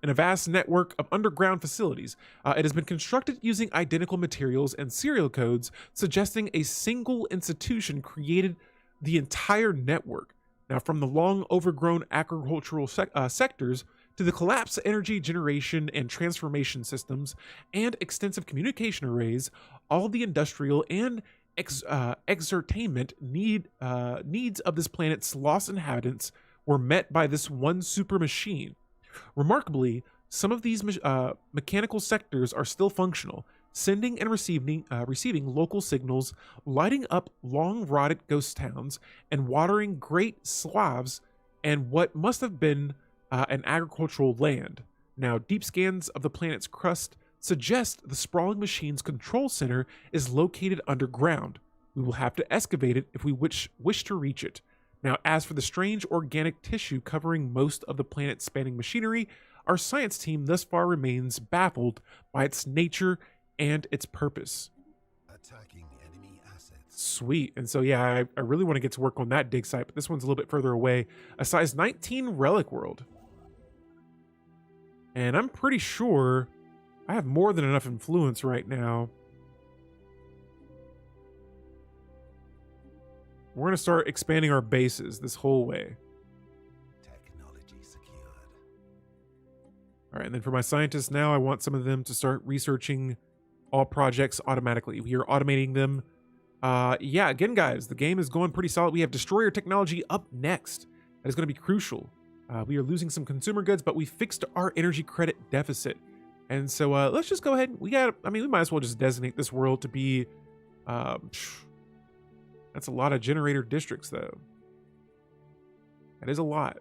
In a vast network of underground facilities. It has been constructed using identical materials and serial codes, suggesting a single institution created the entire network. Now, from the long overgrown agricultural sectors to the collapsed energy generation and transformation systems and extensive communication arrays, all the industrial and exertainment needs of this planet's lost inhabitants were met by this one super machine. Remarkably, some of these mechanical sectors are still functional, sending and receiving local signals, lighting up long-rotted ghost towns, and watering great swaths and what must have been an agricultural land. Now, deep scans of the planet's crust suggest the sprawling machine's control center is located underground. We will have to excavate it if we wish to reach it. Now, as for the strange organic tissue covering most of the planet's spanning machinery, our science team thus far remains baffled by its nature and its purpose. Attacking enemy assets. Sweet. And so, yeah, I really want to get to work on that dig site, but this one's a little bit further away. A size 19 relic world. And I'm pretty sure I have more than enough influence right now we're going to start expanding our bases this whole way. Technology secured. All right, and then for my scientists now, I want some of them to start researching all projects automatically. We are automating them. Yeah, again, guys, the game is going pretty solid. We have destroyer technology up next. That is going to be crucial. We are losing some consumer goods, but we fixed our energy credit deficit. And so let's just go ahead. We might as well just designate this world to be... that's a lot of generator districts, though. That is a lot.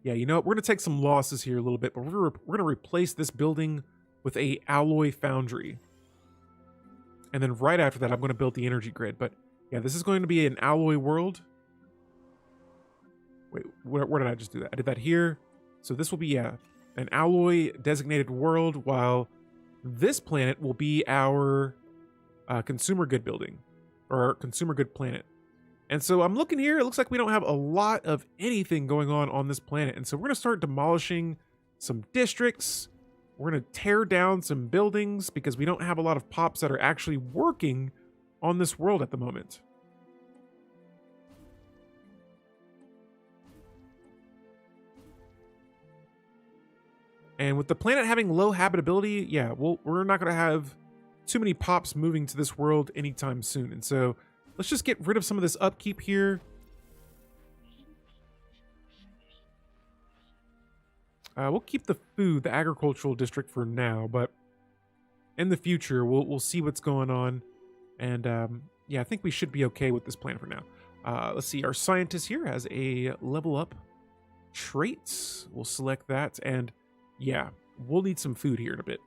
Yeah, you know what? We're going to take some losses here a little bit, but we're going to replace this building with a alloy foundry. And then right after that, I'm going to build the energy grid. But yeah, this is going to be an alloy world. Wait, where did I just do that? I did that here. So this will be an alloy designated world, while this planet will be our consumer good building, or our consumer good planet. And so I'm looking here, it looks like we don't have a lot of anything going on this planet. And so we're going to start demolishing some districts. We're going to tear down some buildings because we don't have a lot of pops that are actually working on this world at the moment. And with the planet having low habitability, yeah, we're not going to have too many pops moving to this world anytime soon. And so let's just get rid of some of this upkeep here. We'll keep the food, the agricultural district for now, but in the future, we'll see what's going on. And yeah, I think we should be okay with this plan for now. Let's see, our scientist here has a level up traits. We'll select that, and yeah, we'll need some food here in a bit.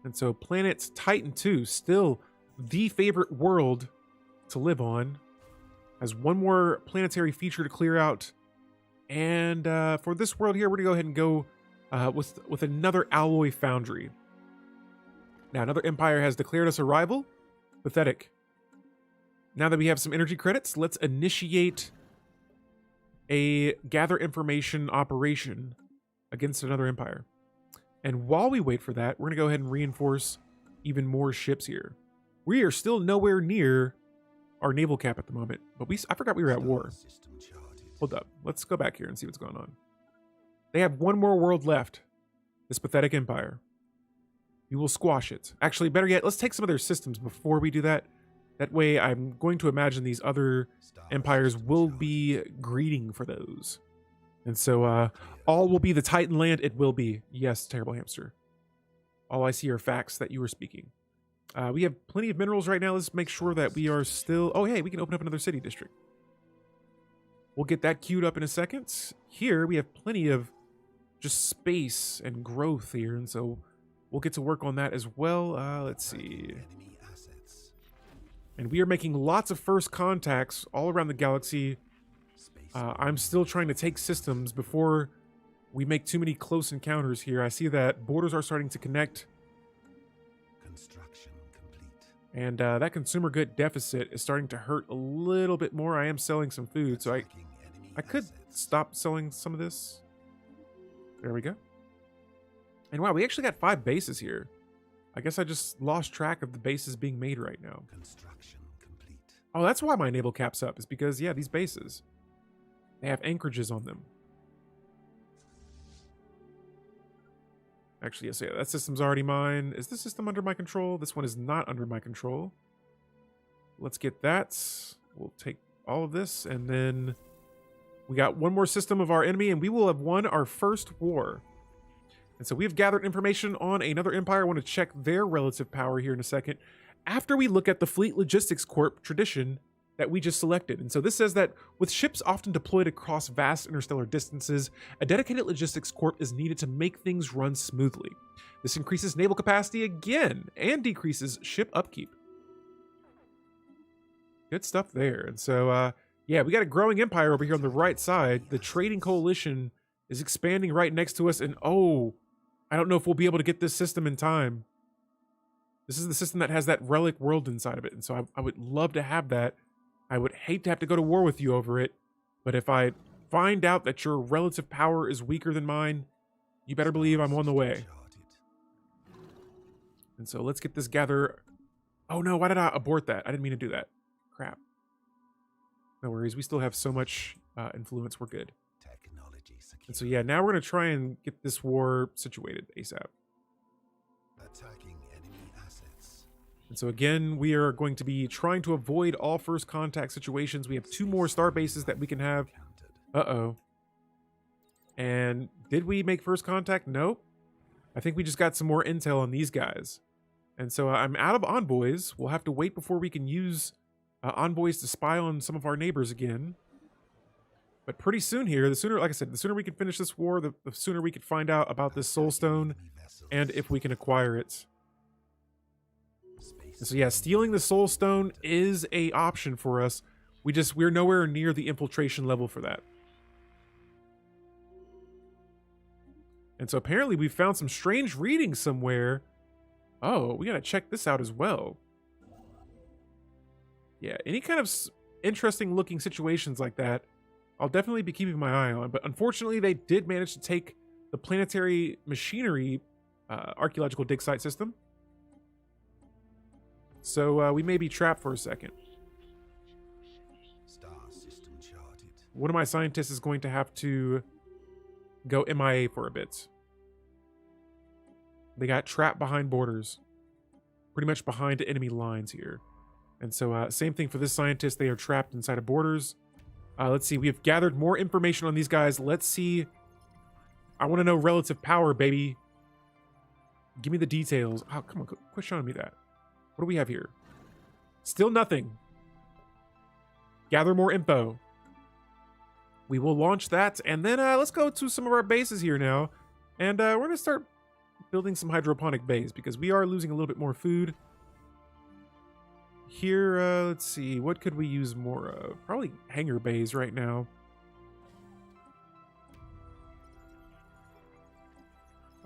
And so planet Titan 2, still the favorite world to live on, has one more planetary feature to clear out. And for this world here, we're gonna go ahead and go with another alloy foundry. Now, another empire has declared us a rival. Pathetic. Now that we have some energy credits, let's initiate a gather information operation against another empire. And while we wait for that, we're gonna go ahead and reinforce even more ships here. We are still nowhere near our naval cap at the moment, but I forgot we were at war. Hold up, let's go back here and see what's going on. They have one more world left, this pathetic empire. We will squash it. Actually, better yet, let's take some of their systems before we do that. That way, I'm going to imagine these other empires will be greeting for those. And so, all will be the Titan land. It will be. Yes, terrible hamster. All I see are facts that you were speaking. We have plenty of minerals right now. Let's make sure that we are still... Oh, hey, we can open up another city district. We'll get that queued up in a second. Here, we have plenty of just space and growth here. And so, we'll get to work on that as well. Let's see. And we are making lots of first contacts all around the galaxy. I'm still trying to take systems before we make too many close encounters here. I see that borders are starting to connect. Construction complete. And that consumer good deficit is starting to hurt a little bit more. I am selling some food, so I could stop selling some of this. There we go. And wow, we actually got 5 bases here. I guess I just lost track of the bases being made right now. Construction complete. Oh, that's why my naval cap's up, is because, yeah, these bases, they have anchorages on them. Actually, yes, yeah, that system's already mine. Is this system under my control? This one is not under my control. Let's get that. We'll take all of this, and then we got one more system of our enemy, and we will have won our first war. And so we've gathered information on another empire. I want to check their relative power here in a second, after we look at the Fleet Logistics Corp tradition that we just selected. And so this says that with ships often deployed across vast interstellar distances, a dedicated logistics corp is needed to make things run smoothly. This increases naval capacity again and decreases ship upkeep. Good stuff there. And so, yeah, we got a growing empire over here on the right side. The trading coalition is expanding right next to us. And oh, I don't know if we'll be able to get this system in time. This is the system that has that relic world inside of it. And so I would love to have that. I would hate to have to go to war with you over it, but if I find out that your relative power is weaker than mine, you better believe I'm on the way. And so let's get this gather Oh no, why did I abort that? I didn't mean to do that. Crap. No worries. We still have so much influence. We're good. Technology secure. And so, yeah, now we're going to try and get this war situated ASAP. Attacking enemy assets. And so, again, we are going to be trying to avoid all first contact situations. We have 2 more star bases that we can have. Countered. Uh-oh. And did we make first contact? Nope. I think we just got some more intel on these guys. And so I'm out of envoys. We'll have to wait before we can use envoys to spy on some of our neighbors again. But pretty soon here, the sooner, like I said, the sooner we can finish this war, the sooner we can find out about this soul stone Enemy vessels. and if we can acquire it. Space And so yeah, stealing the soul stone is a option for us. We're nowhere near the infiltration level for that. And so apparently we found some strange readings somewhere. Oh, we gotta check this out as well. Yeah, any kind of interesting looking situations like that, I'll definitely be keeping my eye on. But unfortunately, they did manage to take the planetary machinery archaeological dig site system. So we may be trapped for a second. star system charted. One of my scientists is going to have to go MIA for a bit. They got trapped behind borders. Pretty much behind enemy lines here. And so same thing for this scientist. They are trapped inside of borders. Let's see. We have gathered more information on these guys. Let's see. I want to know relative power, baby. Give me the details. Oh, come on. Quit showing me that. What do we have here? Still nothing. Gather more info. We will launch that. And then let's go to some of our bases here now. And we're going to start building some hydroponic bays because we are losing a little bit more food. Here, let's see. What could we use more of? Probably hangar bays right now.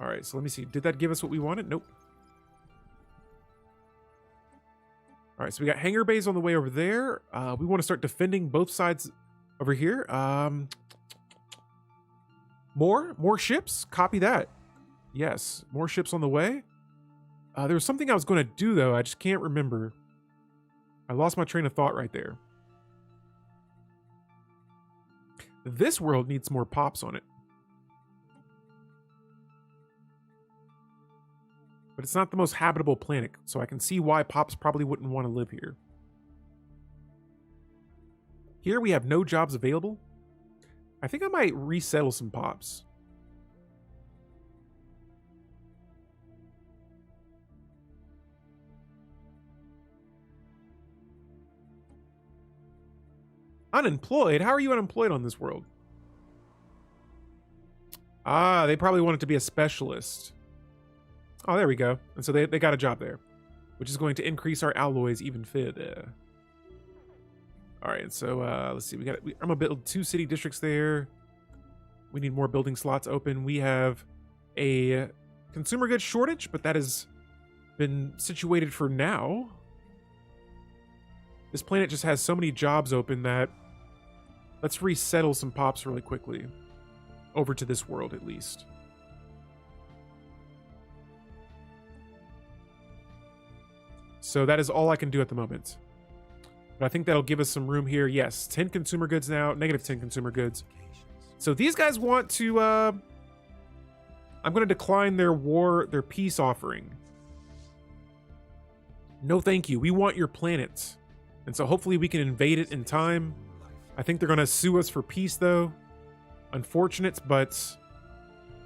All right, so let me see. Did that give us what we wanted? Nope. All right, so we got hangar bays on the way over there. We want to start defending both sides over here. More ships. Copy that. Yes, more ships on the way. There was something I was going to do, though. I just can't remember. I lost my train of thought right there. This world needs more pops on it. But it's not the most habitable planet, so I can see why pops probably wouldn't want to live here. Here we have no jobs available. I think I might resettle some pops. Unemployed? How are you unemployed on this world? Ah, they probably wanted to be a specialist. Oh, there we go. And so they got a job there, which is going to increase our alloys even further. All right, so let's see. I'm gonna build 2 city districts there. We need more building slots open. We have a consumer goods shortage, but that has been situated for now. This planet just has so many jobs open that let's resettle some pops really quickly. Over to this world, at least. So that is all I can do at the moment. But I think that'll give us some room here. Yes, 10 consumer goods now, negative 10 consumer goods. So these guys want to, I'm going to decline their peace offering. No thank you. We want your planet. And so hopefully we can invade it in time. I think they're going to sue us for peace, though. Unfortunate, but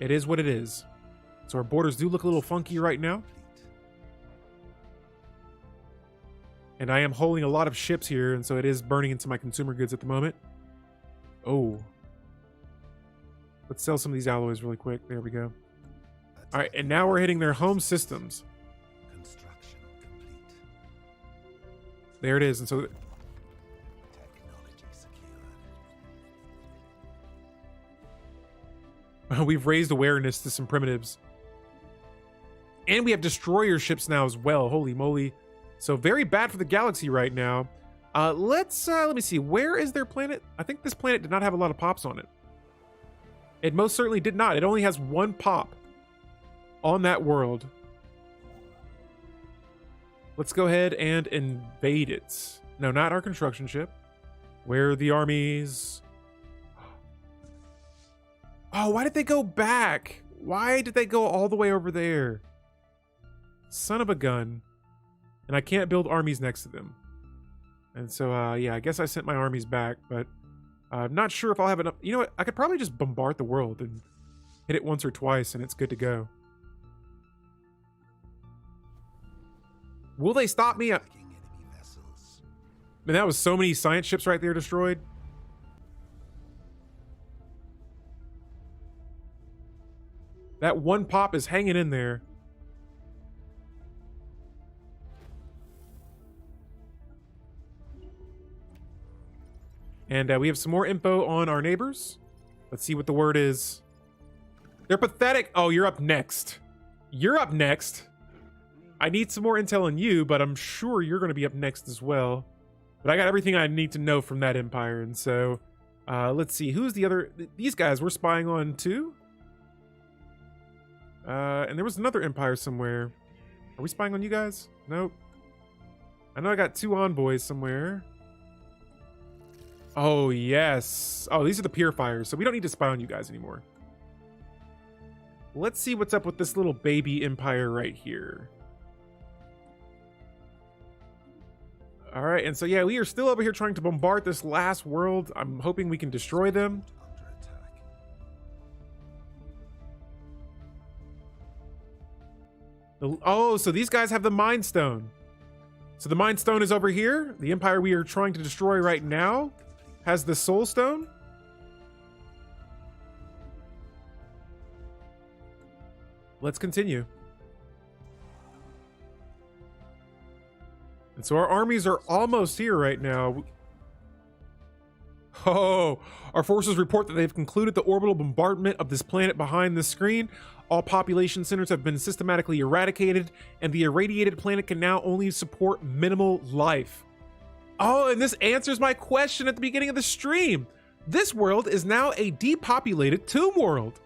it is what it is. So our borders do look a little funky right now. And I am holding a lot of ships here, and so it is burning into my consumer goods at the moment. Oh. Let's sell some of these alloys really quick. There we go. All right, and now we're hitting their home systems. Construction complete. There it is. And so Technology secured. we've raised awareness to some primitives. And we have destroyer ships now as well. Holy moly. So very bad for the galaxy right now. Let me see. Where is their planet? I think this planet did not have a lot of pops on it. It most certainly did not. It only has 1 pop on that world. Let's go ahead and invade it. No, not our construction ship. Where are the armies? Oh, why did they go back? Why did they go all the way over there? Son of a gun. And I can't build armies next to them. And so, yeah, I guess I sent my armies back, but I'm not sure if I'll have enough. You know what? I could probably just bombard the world and hit it once or twice, and it's good to go. Will they stop me? Man, that was so many science ships right there destroyed. That one pop is hanging in there. And we have some more info on our neighbors. Let's see what the word is. They're pathetic. Oh, you're up next. You're up next. I need some more intel on you, but I'm sure you're going to be up next as well. But I got everything I need to know from that empire. And so, let's see. Who's the other? These guys we're spying on too. And there was another empire somewhere. Are we spying on you guys? Nope. I know I got 2 envoys somewhere. Oh, yes. Oh, these are the purifiers, so we don't need to spy on you guys anymore. Let's see what's up with this little baby empire right here. All right, and so, yeah, we are still over here trying to bombard this last world. I'm hoping we can destroy them. Oh, so these guys have the Mind Stone. So the Mind Stone is over here. The empire we are trying to destroy right now has the Soul Stone. Let's continue. And so our armies are almost here right now. Oh, our forces report that they've concluded the orbital bombardment of this planet behind the screen. All population centers have been systematically eradicated, and the irradiated planet can now only support minimal life. Oh, and this answers my question at the beginning of the stream. This world is now a depopulated tomb world.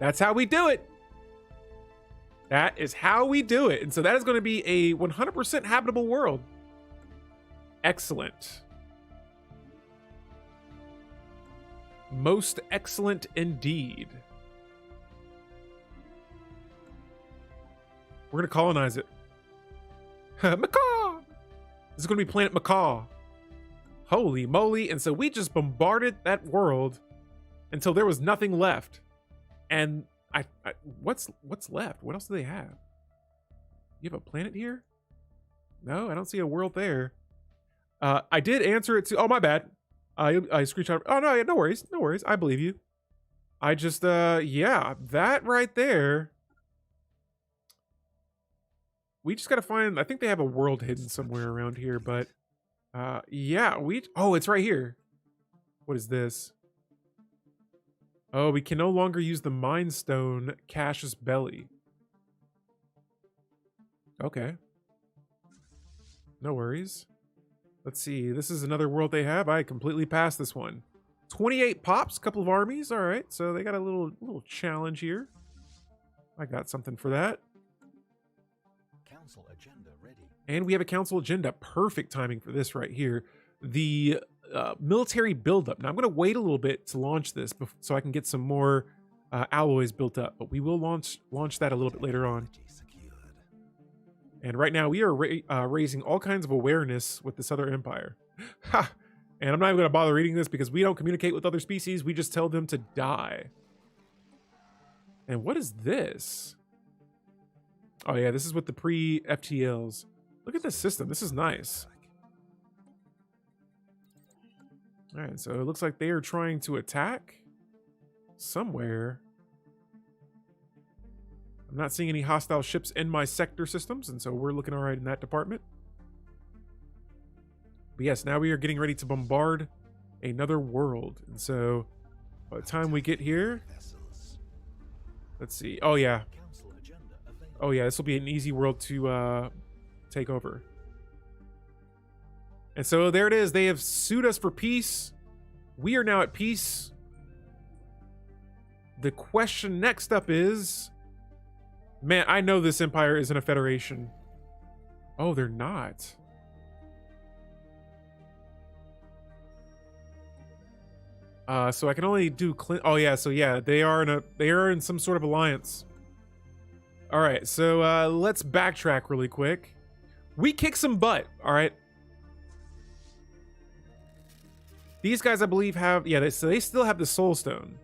That's how we do it. That is how we do it. And so that is going to be a 100% habitable world. Excellent. Most excellent indeed. We're going to colonize it. Macaw! This is going to be Planet Macaw. Holy moly. And so we just bombarded that world until there was nothing left. And what's left? What else do they have? You have a planet here? No, I don't see a world there. I did answer it to... Oh, my bad. I screenshot... Oh, no, no worries. No worries. I believe you. I just, yeah, that right there... We just got to find... I think they have a world hidden somewhere around here, but... yeah, we... Oh, it's right here. What is this? Oh, we can no longer use the Mind Stone Cache's Belly. Okay. No worries. Let's see. This is another world they have. I completely passed this one. 28 pops, couple of armies. All right, so they got a little challenge here. I got something for that. Council agenda ready. And we have a council agenda. Perfect timing for this right here. The military buildup. Now I'm going to wait a little bit to launch this so I can get some more alloys built up, but we will launch that a little bit later on. And right now we are raising all kinds of awareness with this other empire. Ha! And I'm not even going to bother reading this because we don't communicate with other species. We just tell them to die. And what is this? Oh yeah, this is with the pre-FTLs. Look at this system. This is nice. All right, so it looks like they are trying to attack somewhere. I'm not seeing any hostile ships in my sector systems, and so we're looking all right in that department. But yes, now we are getting ready to bombard another world. And so by the time we get here, let's see. Oh yeah. Oh yeah, this will be an easy world to take over. And so there it is. They have sued us for peace. We are now at peace. The question next up is, man, I know this empire isn't a federation. Oh, they're not. So I can only do oh yeah, so yeah, they are in some sort of alliance. All right, so let's backtrack really quick. We kick some butt, all right? These guys, I believe, have, yeah, so they still have the soul stone.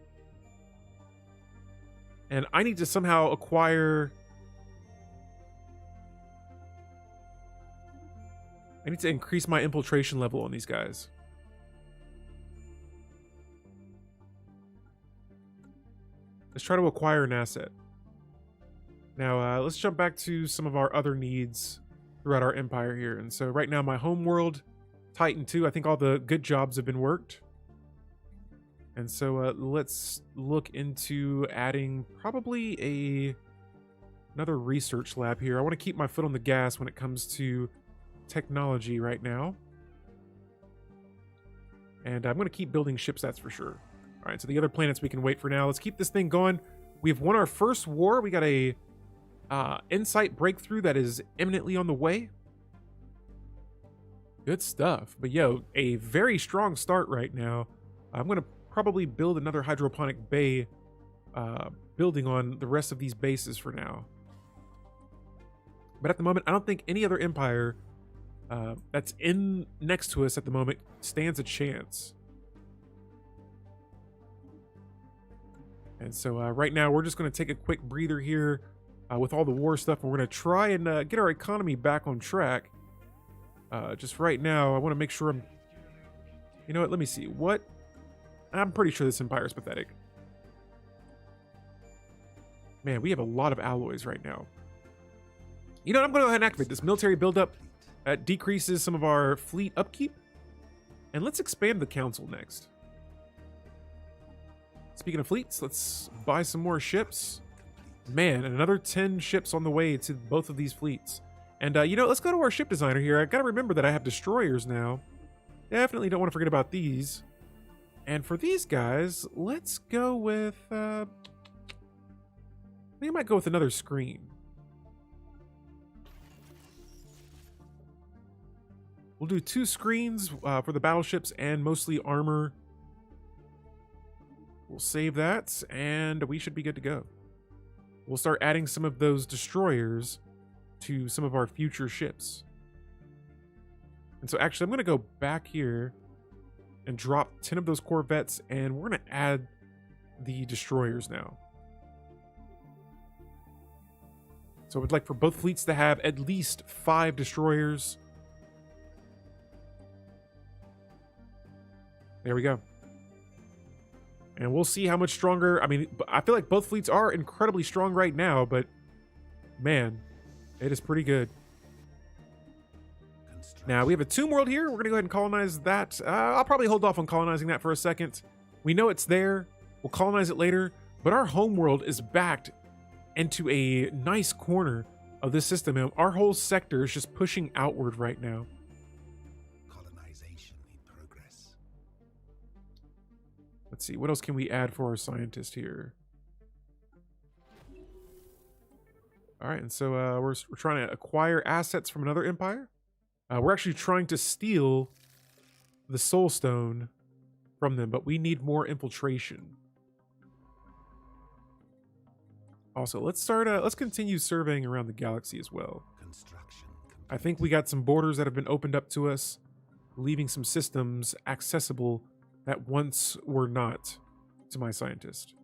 And I need to somehow acquire, I need to increase my infiltration level on these guys. Let's try to acquire an asset. Now, let's jump back to some of our other needs throughout our empire here. And so right now, my home world, Titan 2, I think all the good jobs have been worked. And so let's look into adding probably another research lab here. I want to keep my foot on the gas when it comes to technology right now. And I'm going to keep building ships, that's for sure. All right, so the other planets we can wait for now. Let's keep this thing going. We've won our first war. We got a insight breakthrough that is imminently on the way. Good stuff. But yo, a very strong start right now. I'm going to probably build another hydroponic bay, building on the rest of these bases for now. But at the moment, I don't think any other empire that's in next to us at the moment stands a chance. And so right now, we're just going to take a quick breather here with all the war stuff. We're going to try and get our economy back on track. Just right now, I want to make sure I'm... You know what? Let me see. What? I'm pretty sure this empire is pathetic. Man, we have a lot of alloys right now. You know what? I'm going to go ahead and activate this military buildup. That decreases some of our fleet upkeep. And let's expand the council next. Speaking of fleets, let's buy some more ships. Man, and another 10 ships on the way to both of these fleets. And, you know, let's go to our ship designer here. I got to remember that I have destroyers now. Definitely don't want to forget about these. And for these guys, let's go with... I think I might go with another screen. We'll do 2 screens for the battleships and mostly armor. We'll save that, and we should be good to go. We'll start adding some of those destroyers to some of our future ships. And so actually, I'm going to go back here and drop 10 of those corvettes, and we're going to add the destroyers now. So I would like for both fleets to have at least 5 destroyers. There we go. And we'll see how much stronger. I mean, I feel like both fleets are incredibly strong right now, but man, it is pretty good. Now, we have a tomb world here. We're going to go ahead and colonize that. I'll probably hold off on colonizing that for a second. We know it's there. We'll colonize it later. But our home world is backed into a nice corner of this system. And our whole sector is just pushing outward right now. Let's see, what else can we add for our scientist here? All right, and so we're trying to acquire assets from another empire. We're actually trying to steal the soul stone from them, but we need more infiltration. Also, let's continue surveying around the galaxy as well. I think we got some borders that have been opened up to us, leaving some systems accessible that once were not to my scientist.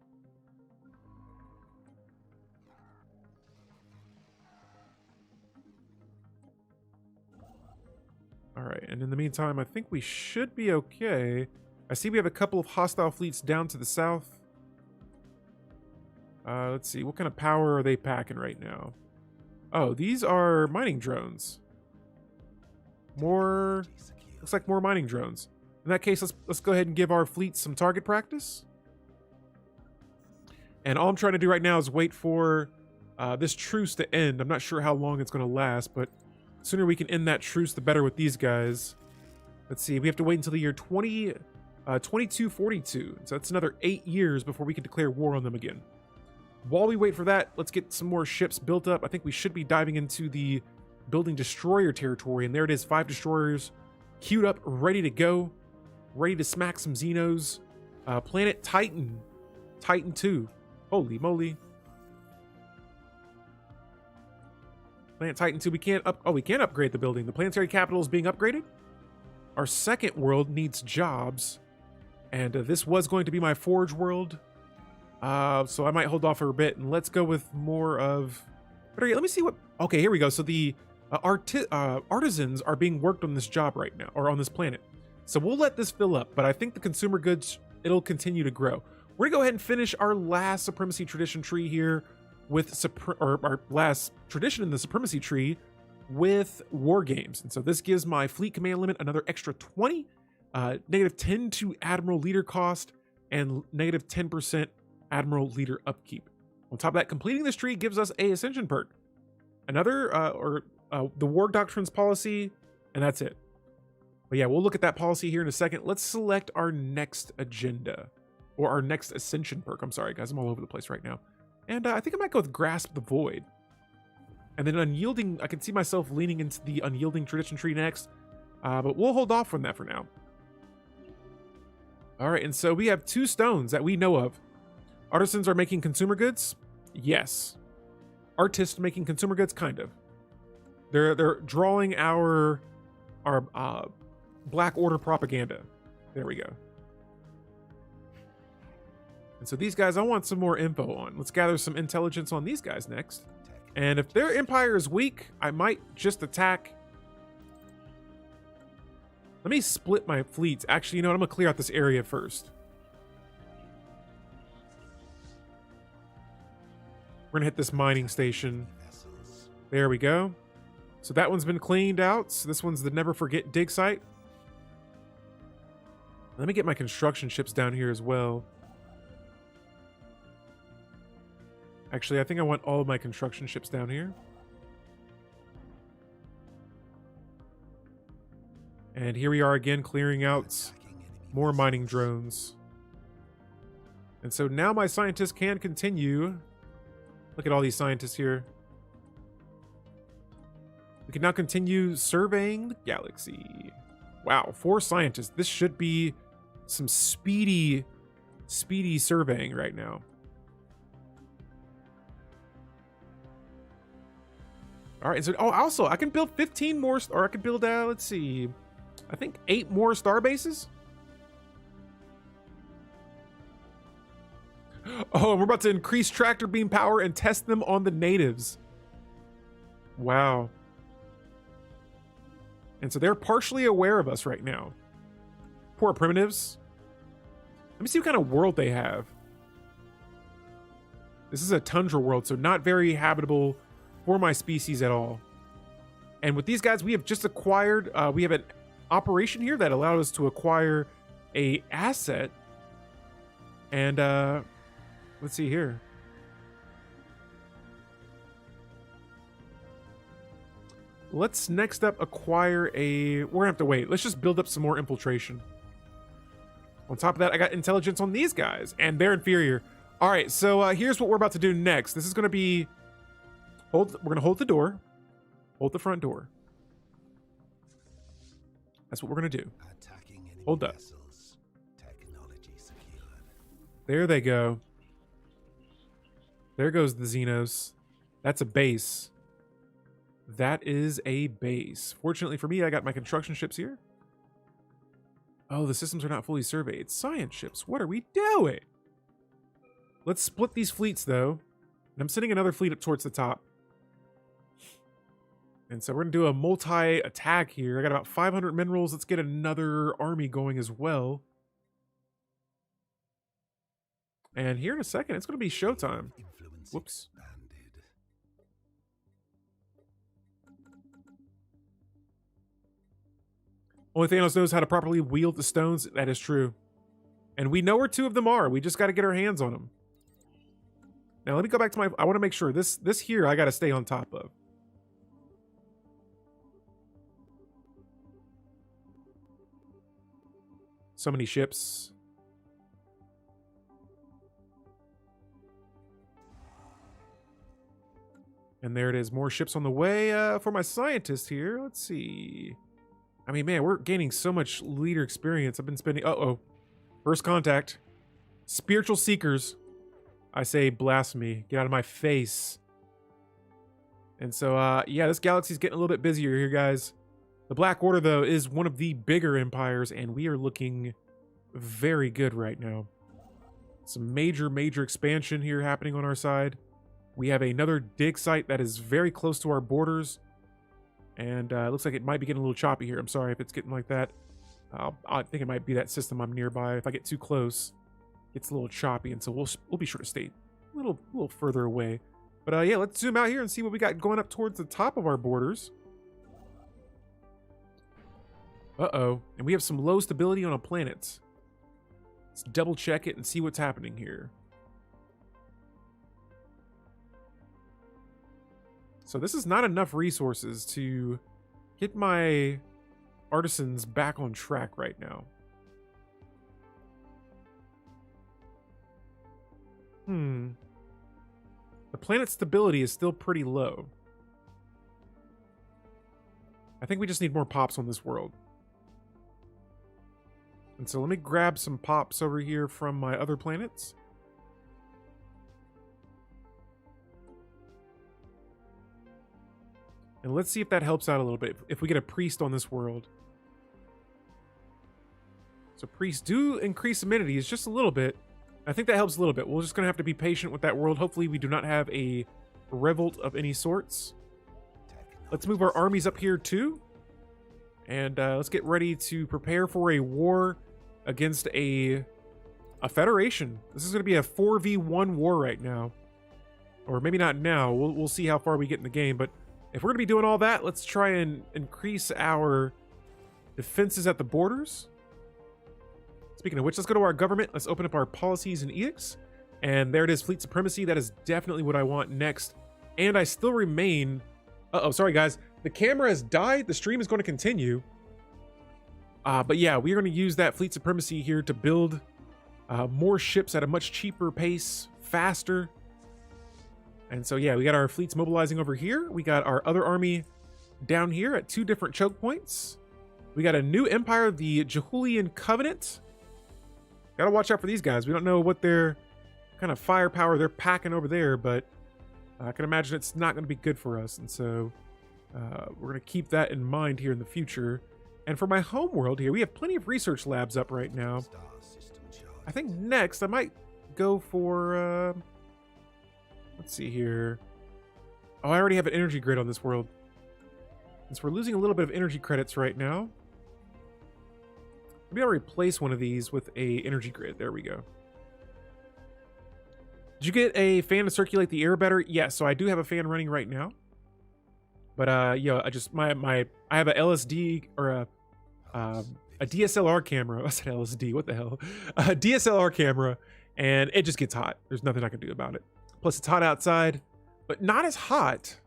All right, and in the meantime, I think we should be okay. I see we have a couple of hostile fleets down to the south. Let's see, what kind of power are they packing right now? Oh, these are mining drones. Looks like more mining drones. In that case, let's go ahead and give our fleet some target practice. And all I'm trying to do right now is wait for this truce to end. I'm not sure how long it's going to last, but the sooner we can end that truce, the better with these guys. Let's see, we have to wait until the year 2242. So that's another 8 years before we can declare war on them again. While we wait for that, let's get some more ships built up. I think we should be diving into the building destroyer territory, and there it is, 5 destroyers queued up, ready to go, ready to smack some Xenos. Planet Titan, Titan 2. Holy moly. Planet Titan 2, we can't upgrade the building. The planetary capital is being upgraded. Our second world needs jobs, and this was going to be my forge world. So I might hold off for a bit, and let's go with more of... Better yet, let me see what... Okay, here we go. So the artisans are being worked on this job right now, or on this planet. So we'll let this fill up, but I think the consumer goods, it'll continue to grow. We're gonna go ahead and finish our last supremacy tradition tree here with our last tradition in the supremacy tree with war games. And so this gives my fleet command limit another extra 20, -10 to admiral leader cost, and -10% admiral leader upkeep. On top of that, completing this tree gives us a Ascension perk, another the war doctrines policy, and that's it. But yeah, we'll look at that policy here in a second. Let's select our next agenda, or our next Ascension perk. I'm sorry, guys, I'm all over the place right now. And I think I might go with Grasp the Void. And then Unyielding, I can see myself leaning into the Unyielding tradition tree next, but we'll hold off from that for now. All right, and so we have 2 stones that we know of. Artisans are making consumer goods? Yes. Artists making consumer goods? Kind of. They're drawing our Black Order propaganda. There we go. And so these guys, I want some more info on. Let's gather some intelligence on these guys next. And if their empire is weak, I might just attack. Let me split my fleets. Actually, you know what? I'm going to clear out this area first. We're going to hit this mining station. There we go. So that one's been cleaned out. So this one's the Never Forget dig site. Let me get my construction ships down here as well. Actually, I think I want all of my construction ships down here. And here we are again, clearing out more mining drones. And so now my scientists can continue. Look at all these scientists here. We can now continue surveying the galaxy. Wow, 4 scientists. This should be some speedy surveying right now. All right, so also I can build 15 more, or I could build, let's see, I think 8 more star bases. Oh, and we're about to increase tractor beam power and test them on the natives. Wow. And so they're partially aware of us right now. Poor primitives. Let me see what kind of world they have. This is a tundra world, so not very habitable for my species at all. And with these guys, we have just acquired, we have an operation here that allowed us to acquire a asset. And let's see here. Let's next up acquire a... We're gonna have to wait. Let's just build up some more infiltration. On top of that, I got intelligence on these guys, and they're inferior. All right, so here's what we're about to do next. This is gonna be... We're gonna hold the door. Hold the front door. That's what we're gonna do. Hold up. There they go. There goes the Xenos. That's a base. That is a base. Fortunately for me, I got my construction ships here. Oh, the systems are not fully surveyed. Science ships. What are we doing? Let's split these fleets, though. And I'm sending another fleet up towards the top. And so we're going to do a multi-attack here. I got about 500 minerals. Let's get another army going as well. And here in a second, it's going to be showtime. Whoops. Only Thanos knows how to properly wield the stones. That is true. And we know where 2 of them are. We just got to get our hands on them. Now, let me go back to my... I want to make sure. This here, I got to stay on top of. So many ships. And there it is. More ships on the way for my scientist here. Let's see. I mean, man, we're gaining so much leader experience. I've been spending... Uh-oh. First contact. Spiritual seekers. I say blasphemy. Get out of my face. And so, yeah, this galaxy's getting a little bit busier here, guys. The Black Order, though, is one of the bigger empires, and we are looking very good right now. Some major expansion here happening on our side. We have another dig site that is very close to our borders. And it looks like it might be getting a little choppy here. I'm sorry if it's getting like that. I think it might be that system I'm nearby. If I get too close, it's a little choppy, and so we'll be sure to stay a little further away. But yeah, let's zoom out here and see what we got going up towards the top of our borders. Uh-oh. And we have some low stability on a planet. Let's double check it and see what's happening here. So this is not enough resources to get my artisans back on track right now. The planet's stability is still pretty low. I think we just need more pops on this world. And so let me grab some pops over here from my other planets. And let's see if that helps out a little bit. If we get a priest on this world. So priests do increase amenities just a little bit. I think that helps a little bit. We're just going to have to be patient with that world. Hopefully we do not have a revolt of any sorts. Let's move our armies up here too. And let's get ready to prepare for a war against a federation. This is going to be a 4v1 war right now. Or maybe not now. We'll see how far we get in the game. But if we're going to be doing all that, let's try and increase our defenses at the borders. Speaking of which, let's go to our government. Let's open up our policies and edicts. And there it is, fleet supremacy. That is definitely what I want next. And I still remain... Uh-oh, sorry guys. The camera has died. The stream is going to continue. But yeah, we're going to use that fleet supremacy here to build more ships at a much cheaper pace, faster. And so yeah, we got our fleets mobilizing over here. We got our other army down here at 2 different choke points. We got a new empire, the Jehulian Covenant. Gotta watch out for these guys. We don't know what their kind of firepower they're packing over there, but I can imagine it's not going to be good for us. And so we're going to keep that in mind here in the future. And for my home world here, we have plenty of research labs up right now. I think next I might go for... let's see here. Oh, I already have an energy grid on this world. Since we're losing a little bit of energy credits right now, maybe I'll replace one of these with a energy grid. There we go. Did you get a fan to circulate the air better? Yes, so I do have a fan running right now. But yeah, I just I have a LSD or a DSLR camera. I said LSD, what the hell? A DSLR camera, and it just gets hot. There's nothing I can do about it. Plus it's hot outside, but not as hot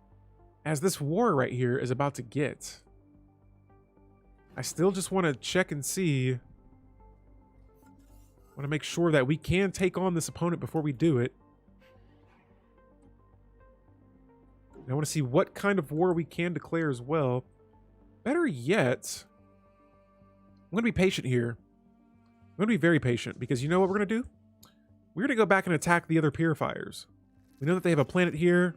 as this war right here is about to get. I still just want to check and see. I want to make sure that we can take on this opponent before we do it. And I want to see what kind of war we can declare as well. Better yet, I'm going to be patient here. I'm going to be very patient because you know what we're going to do? We're going to go back and attack the other purifiers. We know that they have a planet here.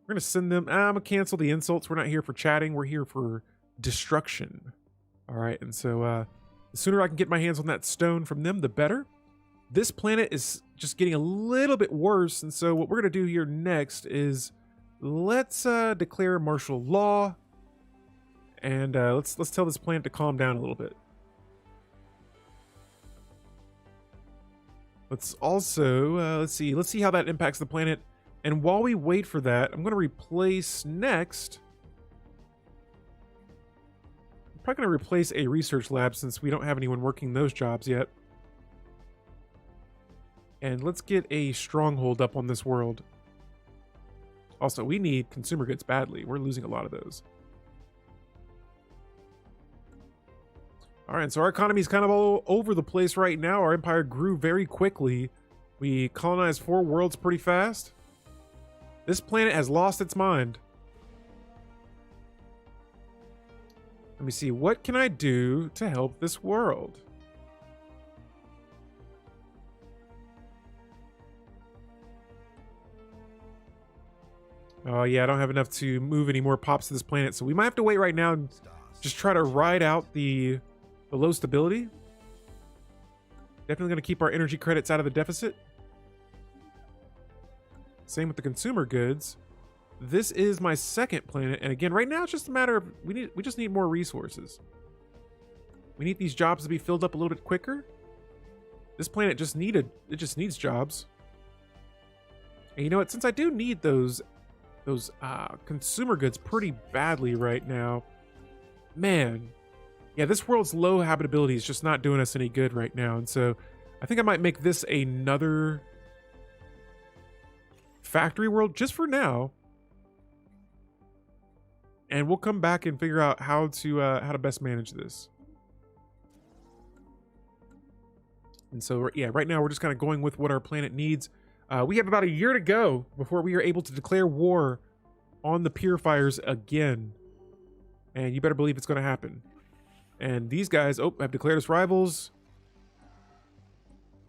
We're going to send them... I'm going to cancel the insults. We're not here for chatting. We're here for destruction. All right, and so the sooner I can get my hands on that stone from them, the better. This planet is just getting a little bit worse, and so what we're going to do here next is let's declare martial law, and let's tell this planet to calm down a little bit. Let's also let's see how that impacts the planet. And while we wait for that, I'm going to replace next. I'm probably going to replace a research lab since we don't have anyone working those jobs yet. And let's get a stronghold up on this world. Also, we need consumer goods badly. We're losing a lot of those. All right, so our economy is kind of all over the place right now. Our empire grew very quickly. We colonized 4 worlds pretty fast. This planet has lost its mind. Let me see. What can I do to help this world? Oh, yeah, I don't have enough to move any more pops to this planet, so we might have to wait right now and just try to ride out the low stability. Definitely going to keep our energy credits out of the deficit. Same with the consumer goods. This is my second planet, and again, right now it's just a matter of we just need more resources. We need these jobs to be filled up a little bit quicker. This planet just needs jobs. And you know what? Since I do need those consumer goods pretty badly right now, man, yeah, this world's low habitability is just not doing us any good right now. And so I think I might make this another factory world just for now, and we'll come back and figure out how to best manage this. And so yeah, right now we're just kind of going with what our planet needs. We have about a year to go before we are able to declare war on the purifiers again, and you better believe it's going to happen. And these guys, have declared us rivals.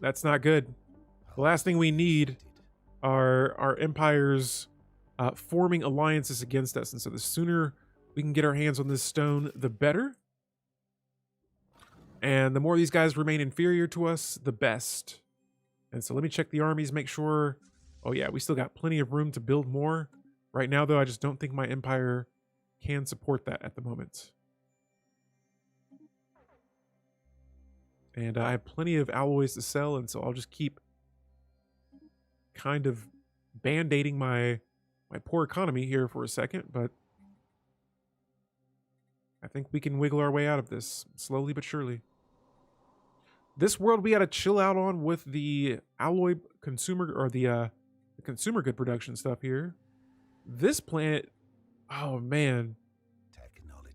That's not good. The last thing we need are our empires forming alliances against us. And so the sooner we can get our hands on this stone, the better. And the more these guys remain inferior to us, the best. And so let me check the armies, make sure. Oh yeah, we still got plenty of room to build more. Right now, though, I just don't think my empire can support that at the moment. And I have plenty of alloys to sell, and so I'll just keep kind of band-aiding my poor economy here for a second, but I think we can wiggle our way out of this slowly but surely. This world we got to chill out on with the alloy consumer, or the consumer good production stuff here. This planet, oh man.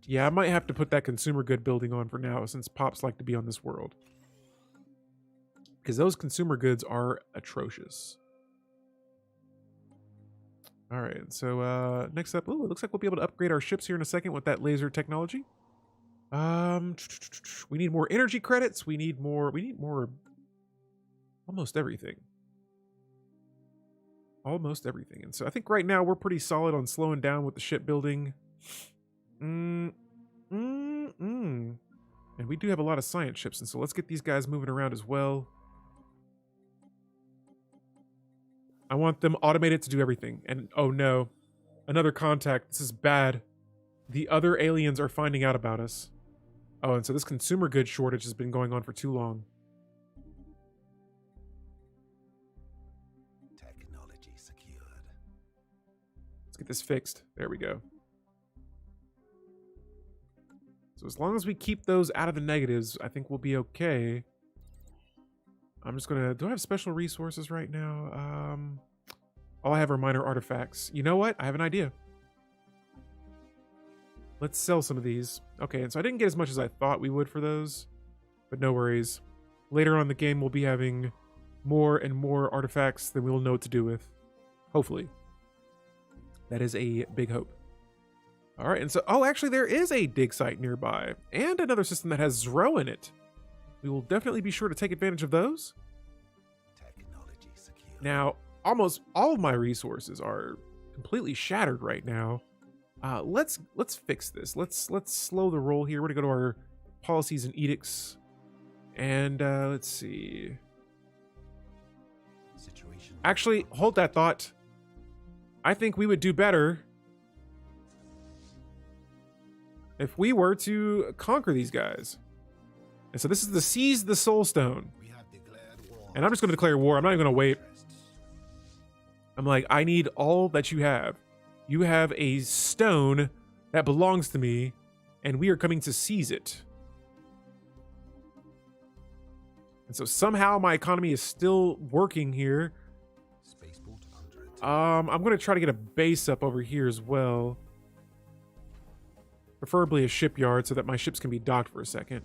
Yeah, I might have to put that consumer good building on for now, since pops like to be on this world. Because those consumer goods are atrocious. All right, so next up, it looks like we'll be able to upgrade our ships here in a second with that laser technology. We need more energy credits. We need more almost everything. Almost everything. And so I think right now we're pretty solid on slowing down with the shipbuilding. And we do have a lot of science ships, and so let's get these guys moving around as well. I want them automated to do everything. And oh no, another contact. This is bad. The other aliens are finding out about us. Oh, and so this consumer goods shortage has been going on for too long. Technology secured. Let's get this fixed. There we go. So as long as we keep those out of the negatives, I think we'll be okay. I'm just gonna, do I have special resources right now? All I have are minor artifacts. You know what? I have an idea. Let's sell some of these. Okay, and so I didn't get as much as I thought we would for those, but no worries. Later on in the game, we'll be having more and more artifacts than we'll know what to do with. Hopefully. That is a big hope. All right, and so, oh, actually there is a dig site nearby and another system that has Zro in it. We will definitely be sure to take advantage of those. Technology secure. Now, almost all of my resources are completely shattered right now. Let's fix this. Let's slow the roll here. We're gonna go to our policies and edicts, and let's see. Situation. Actually, hold that thought. I think we would do better if we were to conquer these guys. And so this is the Seize the Soul Stone. We have declared war. And I'm just going to declare war. I'm not even going to wait. I'm like, I need all that you have. You have a stone that belongs to me, and we are coming to seize it. And so somehow my economy is still working here. Spaceport under attack. I'm going to try to get a base up over here as well. Preferably a shipyard so that my ships can be docked for a second.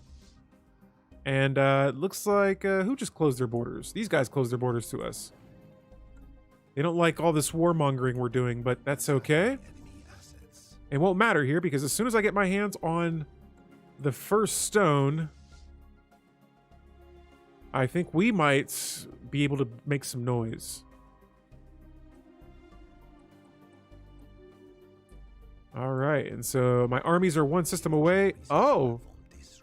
And it looks like, who just closed their borders? These guys closed their borders to us. They don't like all this warmongering we're doing, but that's okay. Enemy assets. It won't matter here because as soon as I get my hands on the first stone, I think we might be able to make some noise. All right, and so my armies are one system away. Oh,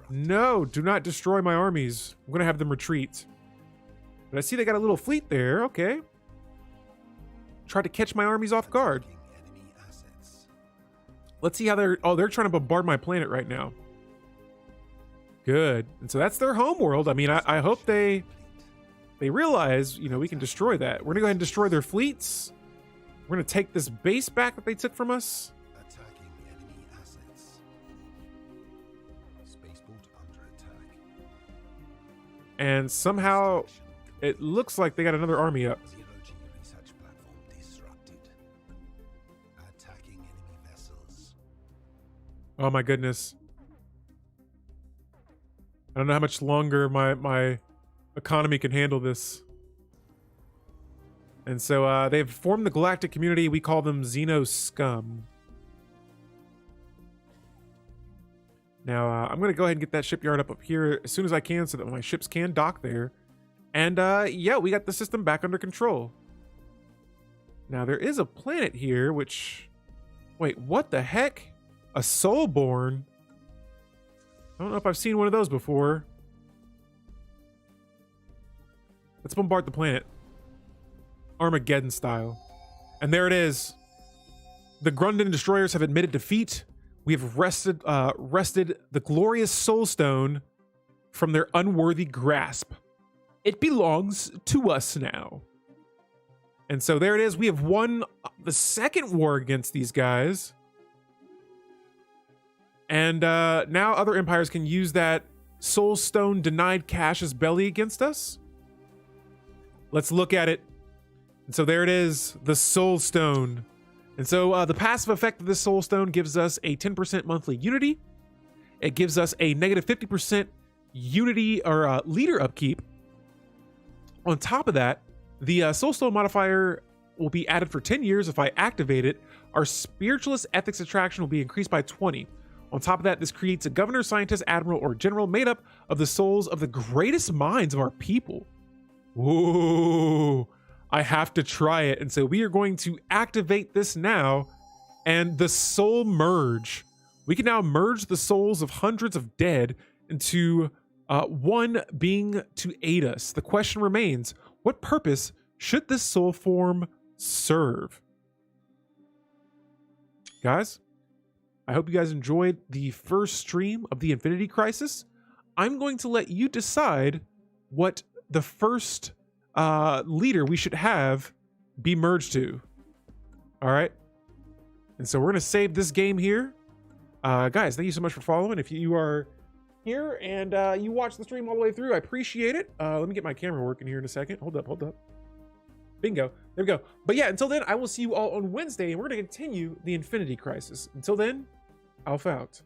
no, do not destroy my armies. I'm going to have them retreat. But I see they got a little fleet there. Okay. Try to catch my armies off guard. Enemy assets. Let's see how they're trying to bombard my planet right now. Good. And so that's their home world. I mean, I hope they realize, you know, we can destroy that. We're gonna go ahead and destroy their fleets. We're gonna take this base back that they took from us. Attacking enemy assets. Spaceport under attack. And somehow it looks like they got another army up. Zero-G research platform disrupted. Attacking enemy vessels. Oh my goodness. I don't know how much longer my economy can handle this. And so they've formed the galactic community. We call them Xeno Scum. Now, I'm going to go ahead and get that shipyard up here as soon as I can so that my ships can dock there. And yeah, we got the system back under control. Now, there is a planet here, which... Wait, what the heck? A Soulborn? I don't know if I've seen one of those before. Let's bombard the planet. Armageddon style. And there it is. The Grundon destroyers have admitted defeat. We have wrested the glorious Soulstone from their unworthy grasp. It belongs to us now. And so there it is. We have won the second war against these guys. And now other empires can use that Soulstone denied Cash's belly against us. Let's look at it. And so there it is, the Soulstone. And so the passive effect of this Soulstone gives us a 10% monthly unity. It gives us a negative 50% unity or leader upkeep. On top of that, the Soulstone modifier will be added for 10 years. If I activate it, our spiritualist ethics attraction will be increased by 20. On top of that, this creates a governor, scientist, admiral, or general made up of the souls of the greatest minds of our people. Whoa, I have to try it. And so we are going to activate this now and the soul merge. We can now merge the souls of hundreds of dead into one being to aid us. The question remains, what purpose should this soul form serve? Guys, I hope you guys enjoyed the first stream of the Infinity Crisis. I'm going to let you decide what the first leader we should have be merged to. All right. And so we're going to save this game here. Guys, thank you so much for following. If you are here and you watch the stream all the way through, I appreciate it. Let me get my camera working here in a second. Hold up. Bingo. There we go. But yeah, until then, I will see you all on Wednesday, and we're going to continue the Infinity Crisis. Until then, Alpha out.